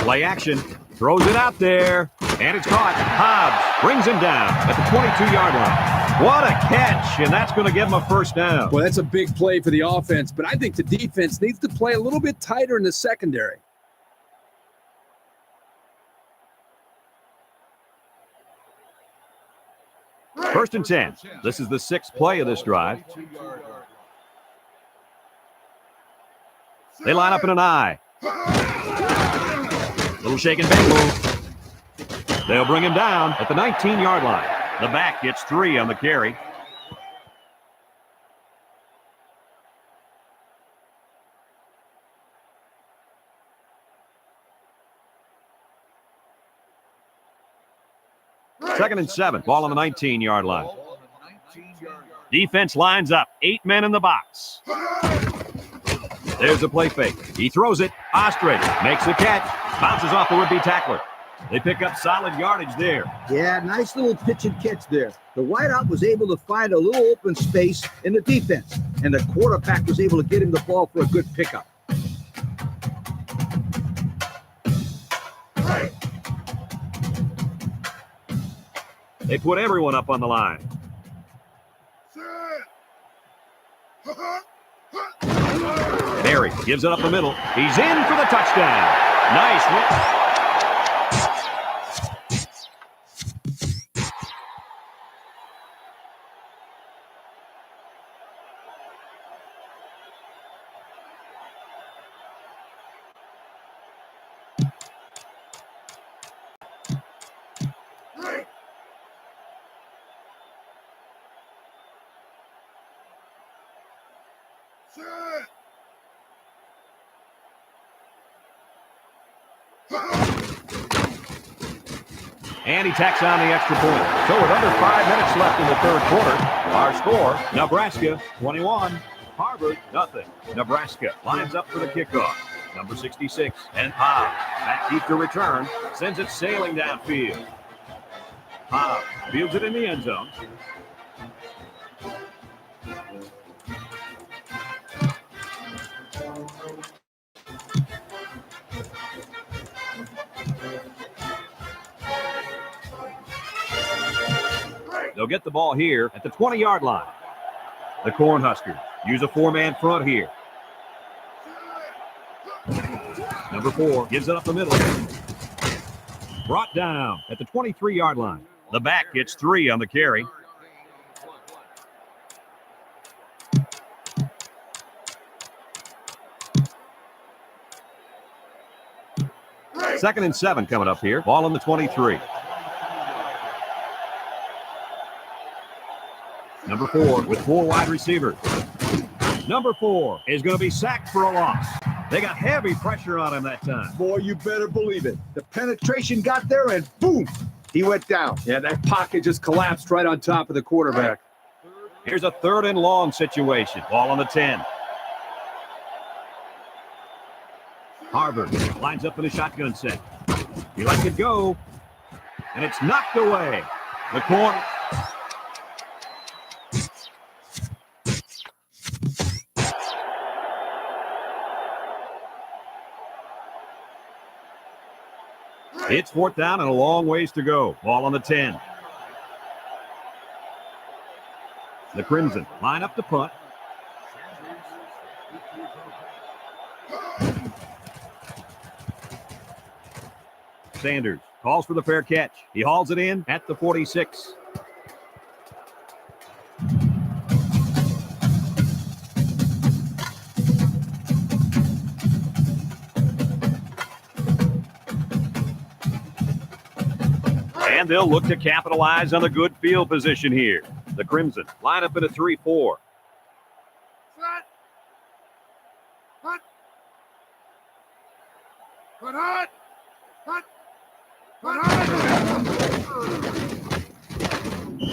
Play action. Throws it out there. And it's caught. Hobbs brings him down at the 22-yard line. What a catch. And that's going to give him a first down. Well, that's a big play for the offense, but I think the defense needs to play a little bit tighter in the secondary. First and 10. This is the 6th play of this drive. They line up in an I. Little shake and bang move. They'll bring him down at the 19-yard line. The back gets 3 on the carry. Second and 7. Ball on the 19-yard line. Defense lines up. 8 men in the box. There's a play fake. He throws it. Ostrich makes the catch. Bounces off the would-be tackler. They pick up solid yardage there. Yeah, nice little pitch and catch there. The wideout was able to find a little open space in the defense, and the quarterback was able to get him the ball for a good pickup. They put everyone up on the line. Barry gives it up the middle. He's in for the touchdown. Nice hit. And he tacks on the extra point. So with under 5 minutes left in the third quarter, our score, Nebraska 21, Harvard nothing. Nebraska lines up for the kickoff. Number 66, and Hobbs, back deep to return, sends it sailing downfield. Hobbs fields it in the end zone. They'll get the ball here at the 20-yard line. The Cornhuskers use a 4-man front here. Number 4 gives it up the middle. Brought down at the 23-yard line. The back gets 3 on the carry. 2nd and 7 coming up here. Ball on the 23. Number 4 with 4 wide receivers. Number 4 is going to be sacked for a loss. They got heavy pressure on him that time. Boy, you better believe it. The penetration got there, and boom, he went down. Yeah, that pocket just collapsed right on top of the quarterback. Here's a 3rd and long situation. Ball on the 10. Harvard lines up in a shotgun set. He lets it go, and it's knocked away. The corner. It's 4th down and a long ways to go. Ball on the 10. The Crimson line up the punt. Sanders calls for the fair catch. He hauls it in at the 46. And they'll look to capitalize on the good field position here. The Crimson line up in a 3-4.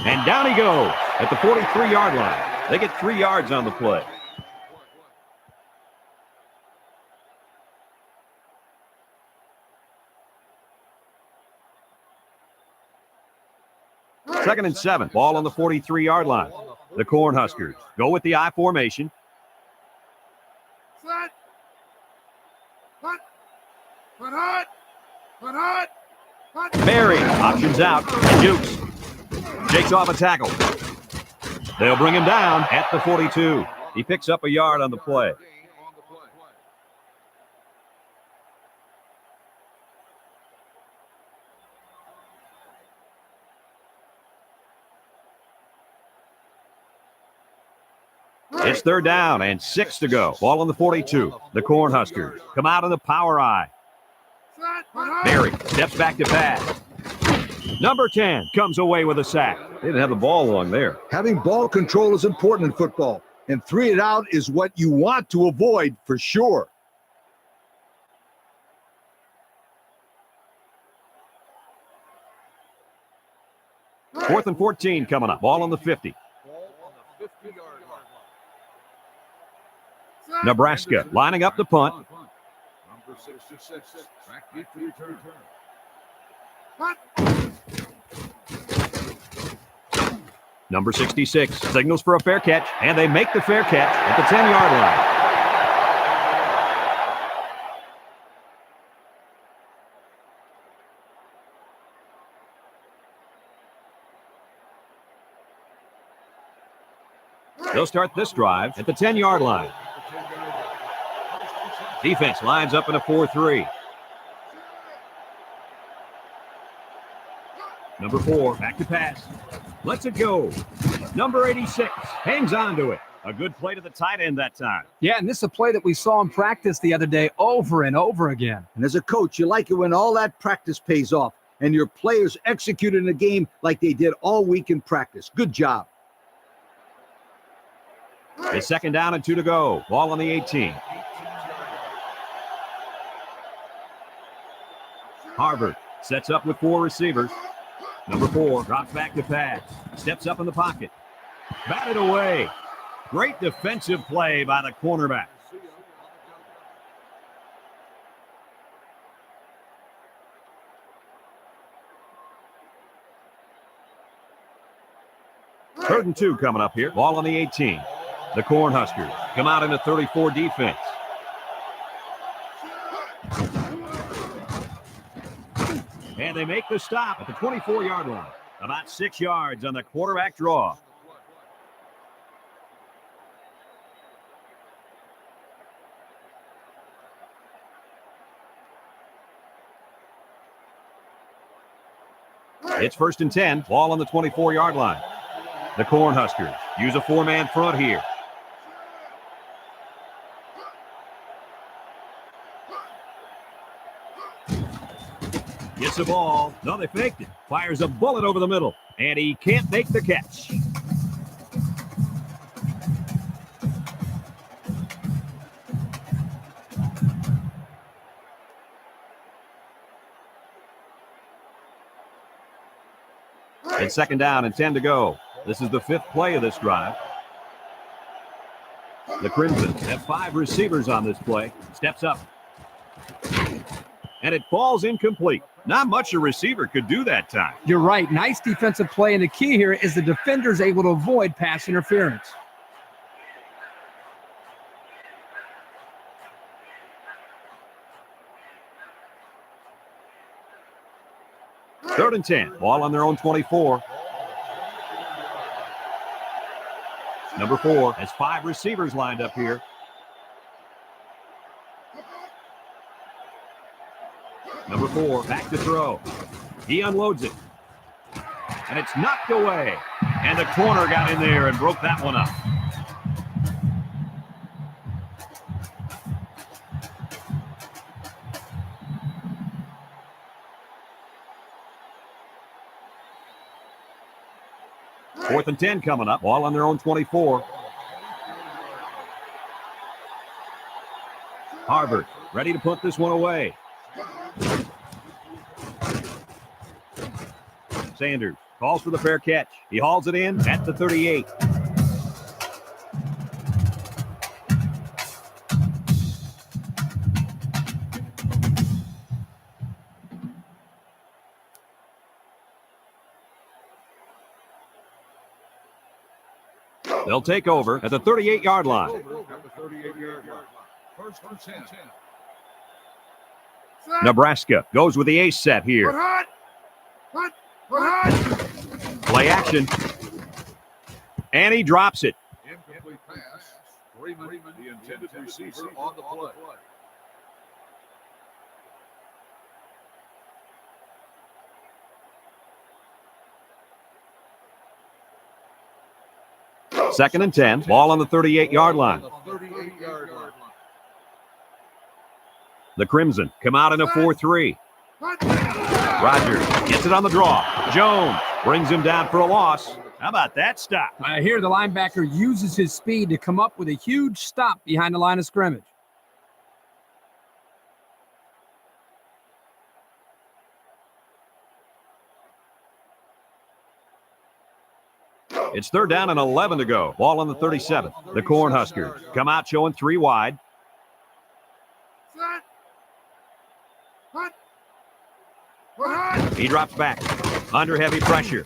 And down he goes at the 43-yard line. They get 3 yards on the play. Second and 7. Ball on the 43-yard line. The Cornhuskers go with the I formation. Berry options out and jukes. Shakes off a tackle. They'll bring him down at the 42. He picks up a yard on the play. It's 3rd down and 6 to go. Ball on the 42. The Cornhuskers come out in the power eye. Berry steps back to pass. Number 10 comes away with a sack. They didn't have the ball long there. Having ball control is important in football, and 3 and out is what you want to avoid for sure. Fourth and 14 coming up. Ball on the 50. Nebraska lining up the punt. Number 66. Back deep to return. Number 66 signals for a fair catch, and they make the fair catch at the 10-yard line. They'll start this drive at the 10-yard line. Defense lines up in a 4-3. Number 4, back to pass. Lets it go. Number 86 hangs on to it. A good play to the tight end that time. Yeah, and this is a play that we saw in practice the other day over and over again. And as a coach, you like it when all that practice pays off and your players execute in the game like they did all week in practice. Good job. It's 2nd down and 2 to go. Ball on the 18. Harvard sets up with 4 receivers. Number 4 drops back to pass. Steps up in the pocket. Batted away. Great defensive play by the cornerback. Third and 2 coming up here. Ball on the 18. The Cornhuskers come out in a 34 defense. And they make the stop at the 24-yard line. About 6 yards on the quarterback draw. It's 1st and 10. Ball on the 24-yard line. The Cornhuskers use a 4-man front here. Gets the ball. No, they faked it. Fires a bullet over the middle. And he can't make the catch. It's second down and 10 to go. This is the 5th play of this drive. The Crimson have 5 receivers on this play. Steps up. And it falls incomplete. Not much a receiver could do that time. You're right. Nice defensive play, and the key here is the defender's able to avoid pass interference. Third and 10. Ball on their own 24. Number 4 has 5 receivers lined up here. Number 4 back to throw. He unloads it. And it's knocked away. And the corner got in there and broke that one up. Fourth and 10 coming up. Ball on their own 24. Harvard ready to punt this one away. Sanders calls for the fair catch. He hauls it in at the 38. They'll take over at the 38-yard line. First and 10. Nebraska goes with the ace set here. Play action. And he drops it. Incomplete pass. Freeman, the intended receiver, on the play. Second and 10. Ball on the 38-yard line. The Crimson come out in a 4-3. Rogers gets it on the draw. Jones brings him down for a loss. How about that stop? Here the linebacker uses his speed to come up with a huge stop behind the line of scrimmage. It's third down and 11 to go. Ball on the 37. The Cornhuskers come out showing 3 wide. He drops back under heavy pressure.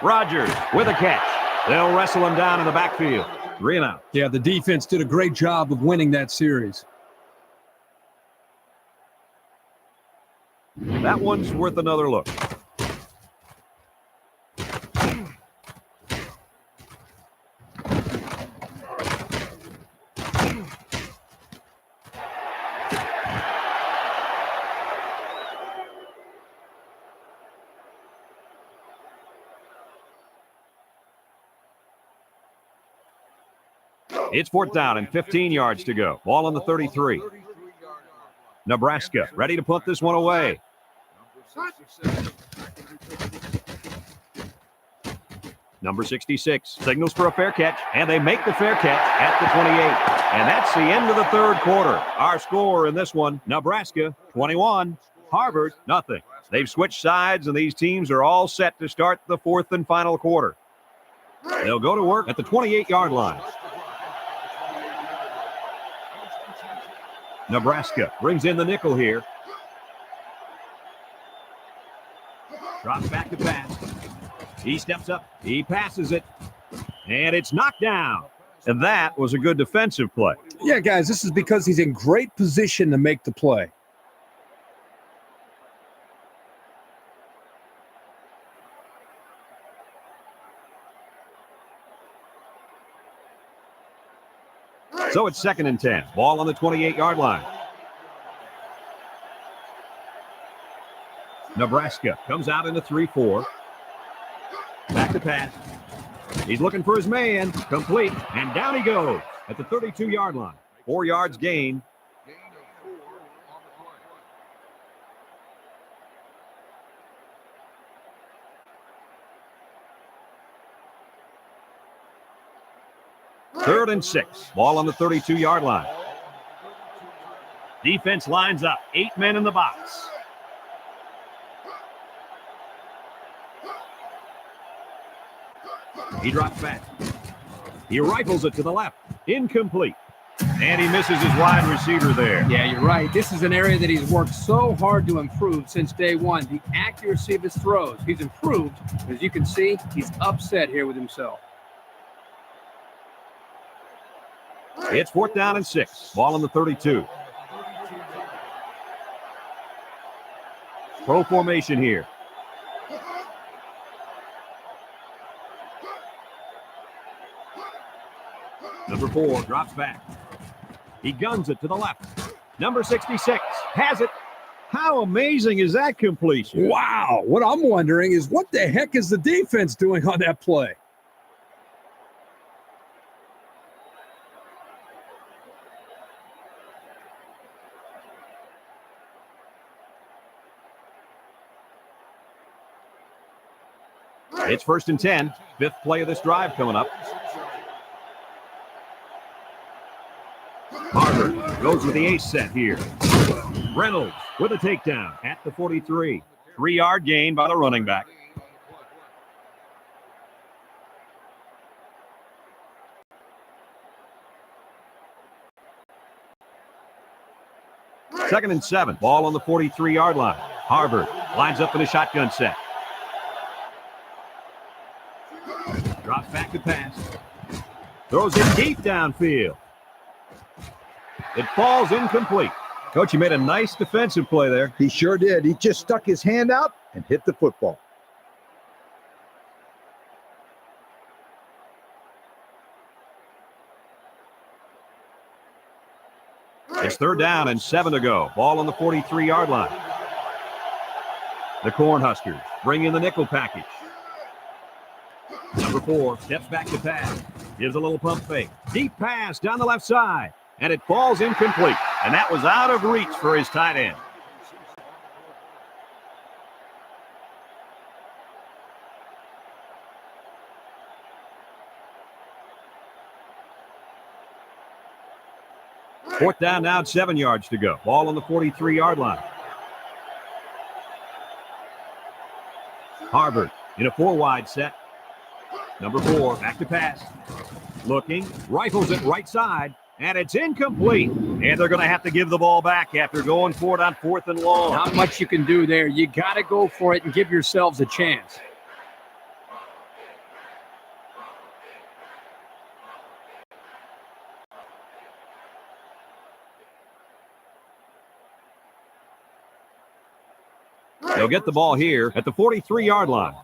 Rogers with a catch. They'll wrestle him down in the backfield. 3 and out. Yeah, the defense did a great job of winning that series. That one's worth another look. It's fourth down and 15 yards to go. Ball on the 33. Nebraska ready to punt this one away. Number 66 signals for a fair catch, and they make the fair catch at the 28. And that's the end of the third quarter. Our score in this one, Nebraska 21, Harvard nothing. They've switched sides, and these teams are all set to start the fourth and final quarter. They'll go to work at the 28-yard line. Nebraska brings in the nickel here. Drops back to pass. He steps up. He passes it. And it's knocked down. And that was a good defensive play. Yeah, guys, this is because he's in great position to make the play. So it's second and 10. Ball on the 28-yard line. Nebraska comes out in a 3-4. Back to pass. He's looking for his man. Complete. And down he goes at the 32-yard line. 4 yards gain. 3rd and 6. Ball on the 32-yard line. Defense lines up. 8 men in the box. He drops back. He rifles it to the left. Incomplete. And he misses his wide receiver there. Yeah, you're right. This is an area that he's worked so hard to improve since day one. The accuracy of his throws. He's improved. As you can see, he's upset here with himself. It's 4th down and 6. Ball on the 32. Pro formation here. Number 4 drops back. He guns it to the left. Number 66 has it. How amazing is that completion? Wow. What I'm wondering is what the heck is the defense doing on that play? It's 1st and 10. 5th play of this drive coming up. Harvard goes with the ace set here. Reynolds with a takedown at the 43. 3-yard gain by the running back. Second and 7. Ball on the 43-yard line. Harvard lines up in a shotgun set. Drops back to pass. Throws it deep downfield. It falls incomplete. Coach, you made a nice defensive play there. He sure did. He just stuck his hand out and hit the football. It's 3rd down and 7 to go. Ball on the 43-yard line. The Cornhuskers bring in the nickel package. Number 4 steps back to pass. Gives a little pump fake. Deep pass down the left side. And it falls incomplete. And that was out of reach for his tight end. Fourth down now, 7 yards to go. Ball on the 43-yard line. Harvard in a 4-wide set. Number 4, back to pass. Looking, rifles it right side, and it's incomplete. And they're going to have to give the ball back after going for it on 4th and long. Not much you can do there. You got to go for it and give yourselves a chance. They'll get the ball here at the 43-yard line.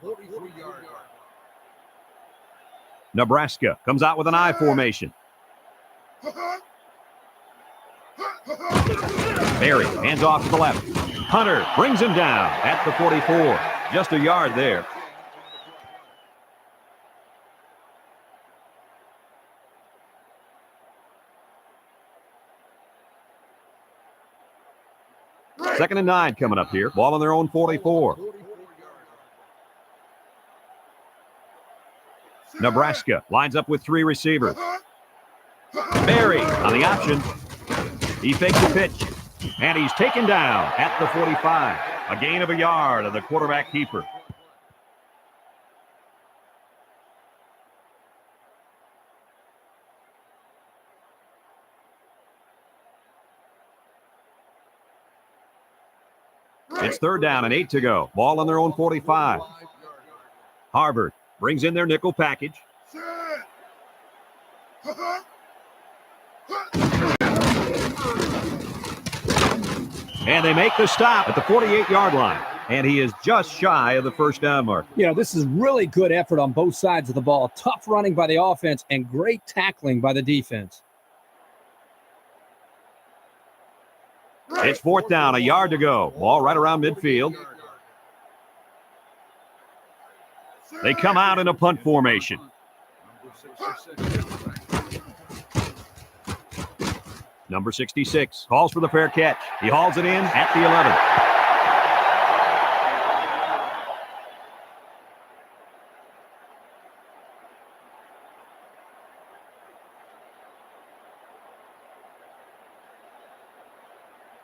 Nebraska comes out with an I formation. Berry hands off to the left. Hunter brings him down at the 44. Just a yard there. Second and 9 coming up here. Ball on their own 44. Nebraska lines up with 3 receivers. Berry on the option. He fakes the pitch, and he's taken down at the 45. A gain of a yard of the quarterback keeper. It's 3rd down and 8 to go. Ball on their own 45. Harvard brings in their nickel package. And they make the stop at the 48-yard line. And he is just shy of the first down mark. You know, this is really good effort on both sides of the ball. Tough running by the offense and great tackling by the defense. It's 4th down, a yard to go. Ball right around midfield. They come out in a punt formation. Number 66 calls for the fair catch. He hauls it in at the 11.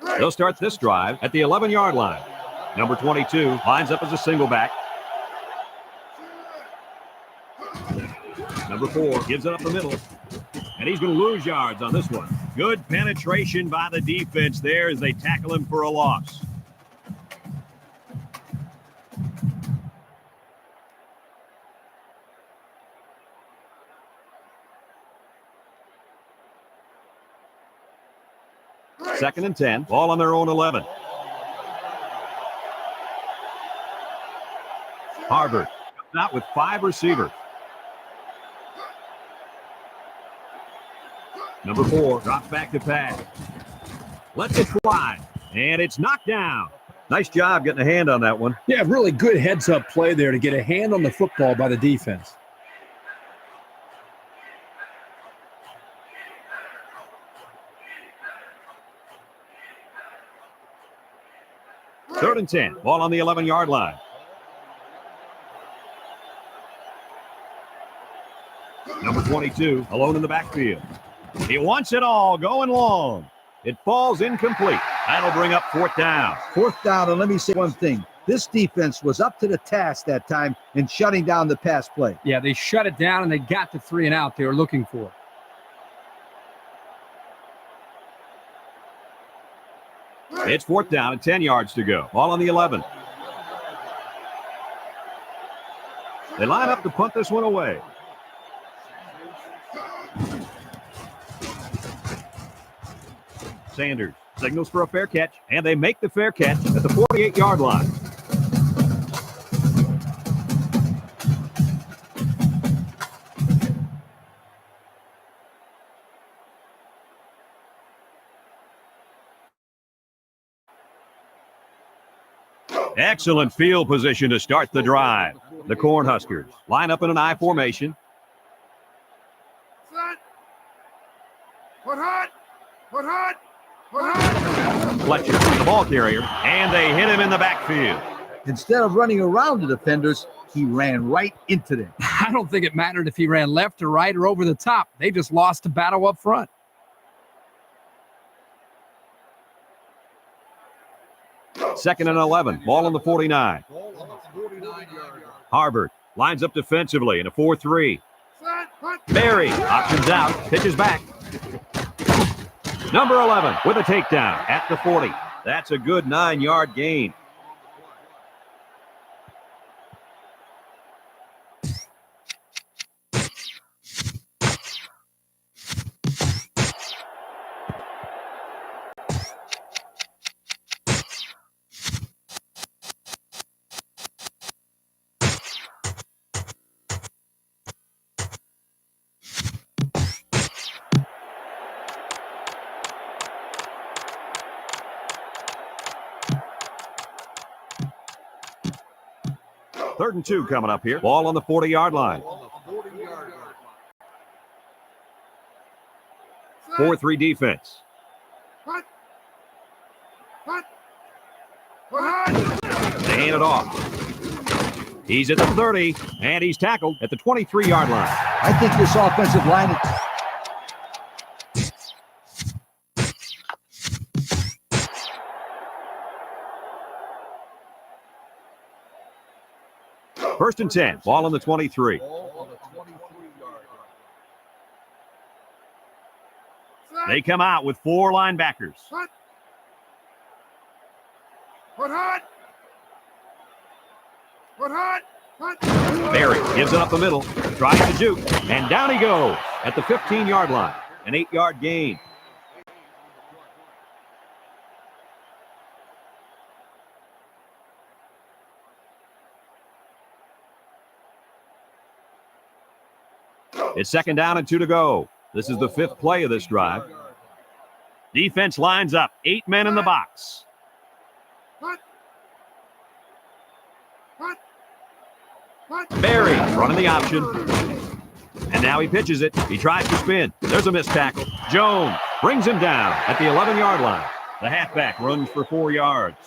They'll start this drive at the 11-yard line. Number 22 lines up as a single back. Number 4 gives it up the middle. And he's going to lose yards on this one. Good penetration by the defense there as they tackle him for a loss. Second and 10. Ball on their own 11. Harvard comes out with 5 receivers. Number 4 drops back to pass. Lets it fly. And it's knocked down. Nice job getting a hand on that one. Yeah, really good heads-up play there to get a hand on the football by the defense. Third and 10. Ball on the 11-yard line. Number 22 alone in the backfield. He wants it all going long. It falls incomplete. That'll bring up 4th down. 4th down, and let me say one thing. This defense was up to the task that time in shutting down the pass play. Yeah, they shut it down, and they got the 3 and out they were looking for. It's 4th down and 10 yards to go. Ball on the 11. They line up to punt this one away. Sanders signals for a fair catch, and they make the fair catch at the 48-yard line. Excellent field position to start the drive. The Cornhuskers line up in an I formation. Set. Put hot. Put hot. Put hot. Fletcher, the ball carrier, and they hit him in the backfield. Instead of running around the defenders, he ran right into them. I don't think it mattered if he ran left or right or over the top. They just lost the battle up front. Second and 11. Ball on the 49. Harvard lines up defensively in a 4-3. Berry options out, pitches back. Number 11 with a takedown at the 40. That's a good 9-yard gain. Third and 2 coming up here. Ball on the 40-yard line. 4-3 defense. They hand it off. He's at the 30, and he's tackled at the 23-yard line. I think this offensive line First and 10. Ball on the 23. They come out with 4 linebackers. Put hot. Put hot. Berry gives it up the middle, tries to juke, and down he goes at the 15-yard line. An 8-yard gain. It's second down and 2 to go. This is the 5th play of this drive. Defense lines up. 8 men in the box. Berry running the option. And now he pitches it. He tries to spin. There's a missed tackle. Jones brings him down at the 11-yard line. The halfback runs for 4 yards.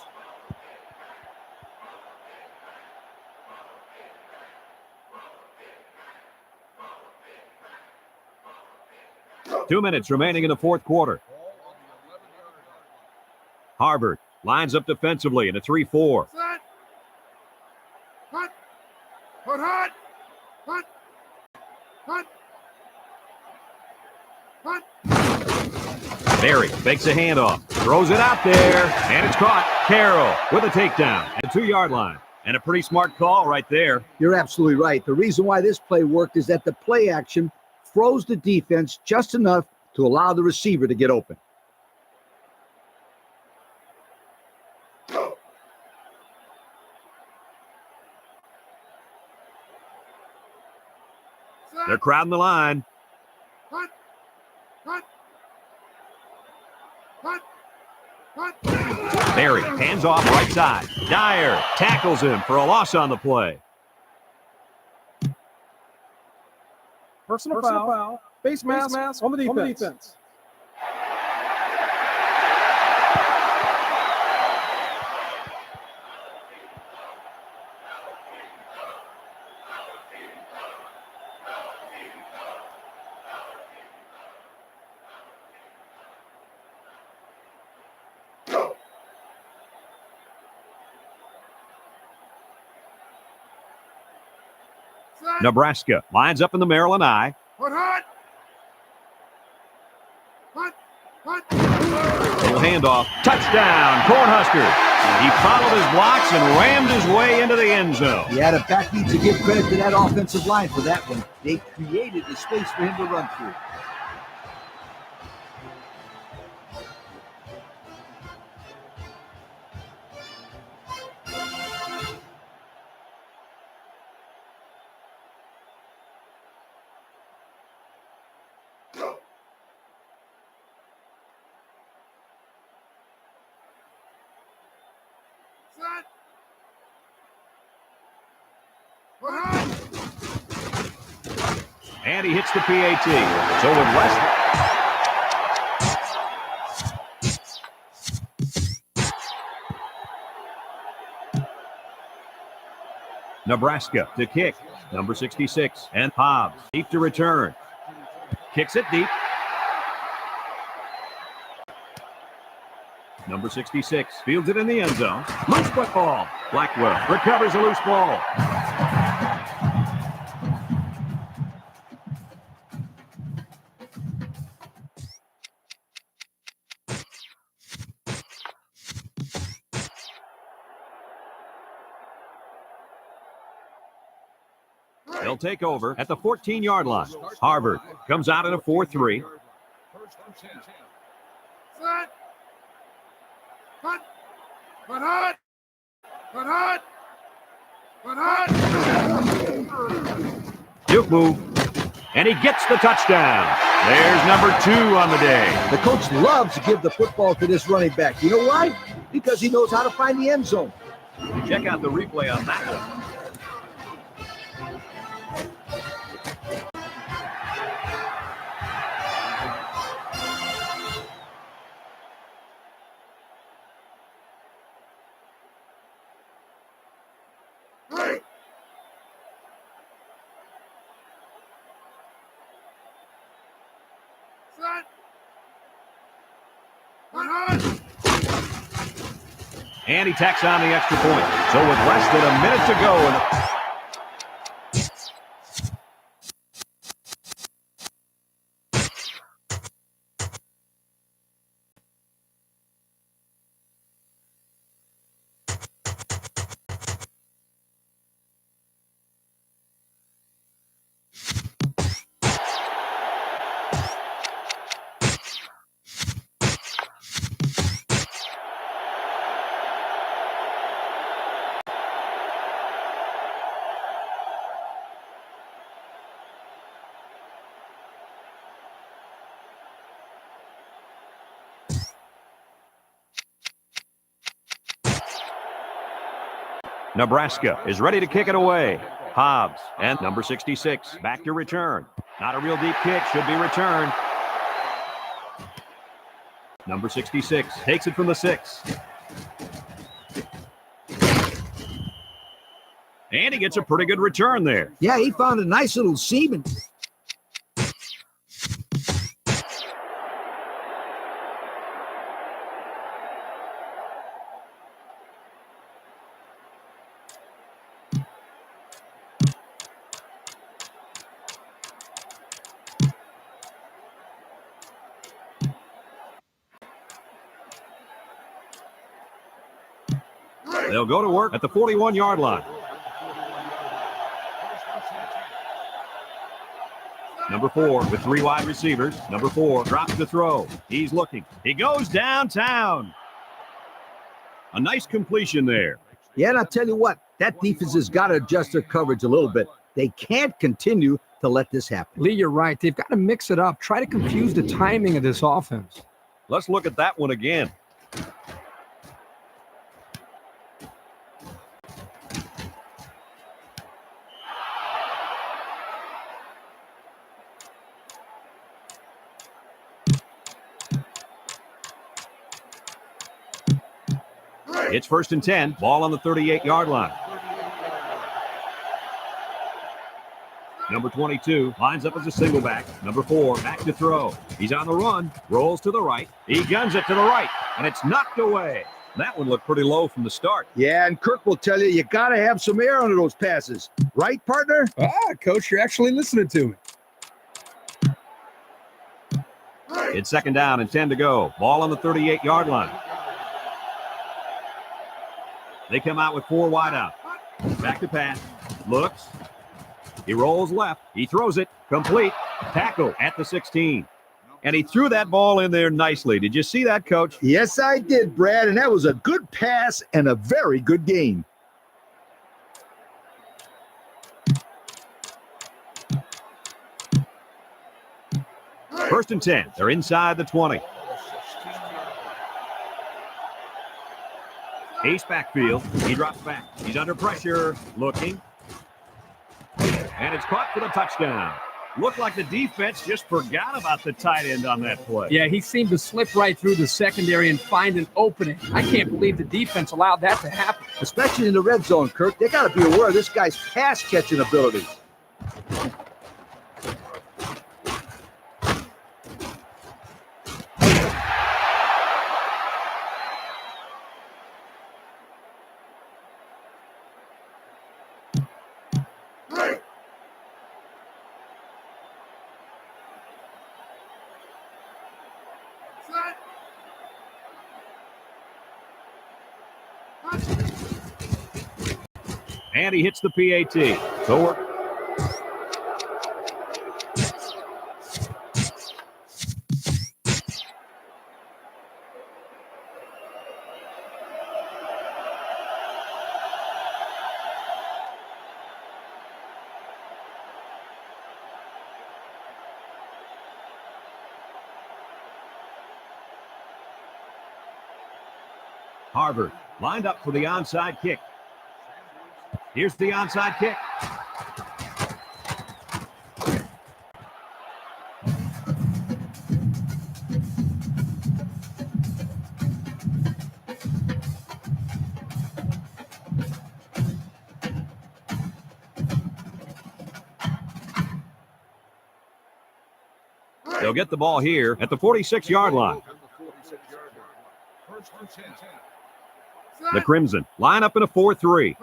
Two minutes remaining in the 4th quarter. Harvard lines up defensively in a 3-4. Set. Cut. Put hot. Cut. Cut. Cut. Berry fakes a handoff, throws it out there, and it's caught. Carroll with a takedown at the 2-yard line. And a pretty smart call right there. You're absolutely right. The reason why this play worked is that the play action froze the defense just enough to allow the receiver to get open. They're crowding the line. Cut. Cut. Cut. Cut. Berry hands off right side. Dyer tackles him for a loss on the play. Personal foul. Face mask on the defense. Nebraska lines up in the Maryland I. Put hot. Cut. Cut. Little handoff. Touchdown, Cornhuskers. He followed his blocks and rammed his way into the end zone. Yeah, the back needs to give credit to that offensive line for that one. They created the space for him to run through. Set. Put hot. And he hits the PAT. So with less Nebraska to kick. Number 66. And Hobbs deep to return. Kicks it deep. Number 66 fields it in the end zone. Loose football. Blackwell recovers a loose ball. They'll take over at the 14-yard line. Harvard comes out in a 4-3. First and 10. Set. Cut. Put hot. Put hot. Put hot. Juke move. And he gets the touchdown. There's number 2 on the day. The coach loves to give the football to this running back. You know why? Because he knows how to find the end zone. Check out the replay on that one. Hey. Set. Put hot. And he tacks on the extra point. So with less than a minute to go. Nebraska is ready to kick it away. Hobbs and number 66 back to return. Not a real deep kick, should be returned. Number 66 takes it from the 6. And he gets a pretty good return there. Yeah, he found a nice little seam. And They'll go to work at the 41-yard line. Number 4 with 3 wide receivers. Number 4 drops the throw. He's looking. He goes downtown. A nice completion there. Yeah, and I'll tell you what, that defense has got to adjust their coverage a little bit. They can't continue to let this happen. Lee, you're right. They've got to mix it up. Try to confuse the timing of this offense. Let's look at that one again. It's 1st and 10. Ball on the 38-yard line. Number 22 lines up as a single back. Number 4 back to throw. He's on the run. Rolls to the right. He guns it to the right, and it's knocked away. That one looked pretty low from the start. Yeah, and Kirk will tell you got to have some air under those passes. Right, partner? Coach, you're actually listening to me. It's 2nd down and 10 to go. Ball on the 38-yard line. They come out with 4 wide out. Back to pass. Looks. He rolls left. He throws it. Complete. Tackle at the 16. And he threw that ball in there nicely. Did you see that, Coach? Yes, I did, Brad, and that was a good pass and a very good game. First and 10. They're inside the 20. Ace backfield. He drops back. He's under pressure. Looking. And it's caught for the touchdown. Looked like the defense just forgot about the tight end on that play. Yeah, he seemed to slip right through the secondary and find an opening. I can't believe the defense allowed that to happen. Especially in the red zone, Kirk. They got to be aware of this guy's pass-catching abilities. And he hits the PAT. So Harvard lined up for the onside kick. Here's the onside kick. They'll get the ball here at the 46-yard line. The Crimson line up in a 4-3.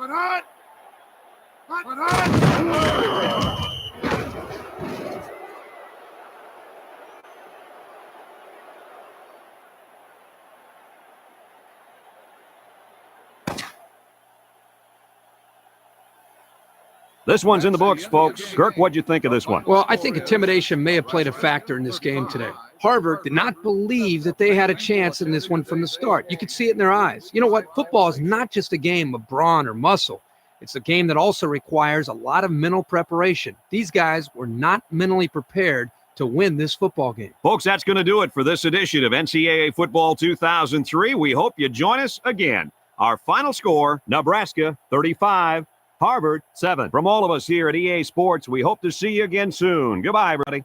This one's in the books, folks. Kirk, what'd you think of this one? Well, I think intimidation may have played a factor in this game today. Harvard did not believe that they had a chance in this one from the start. You could see it in their eyes. You know what? Football is not just a game of brawn or muscle. It's a game that also requires a lot of mental preparation. These guys were not mentally prepared to win this football game. Folks, that's going to do it for this edition of NCAA Football 2003. We hope you join us again. Our final score, Nebraska 35, Harvard 7. From all of us here at EA Sports, we hope to see you again soon. Goodbye, everybody.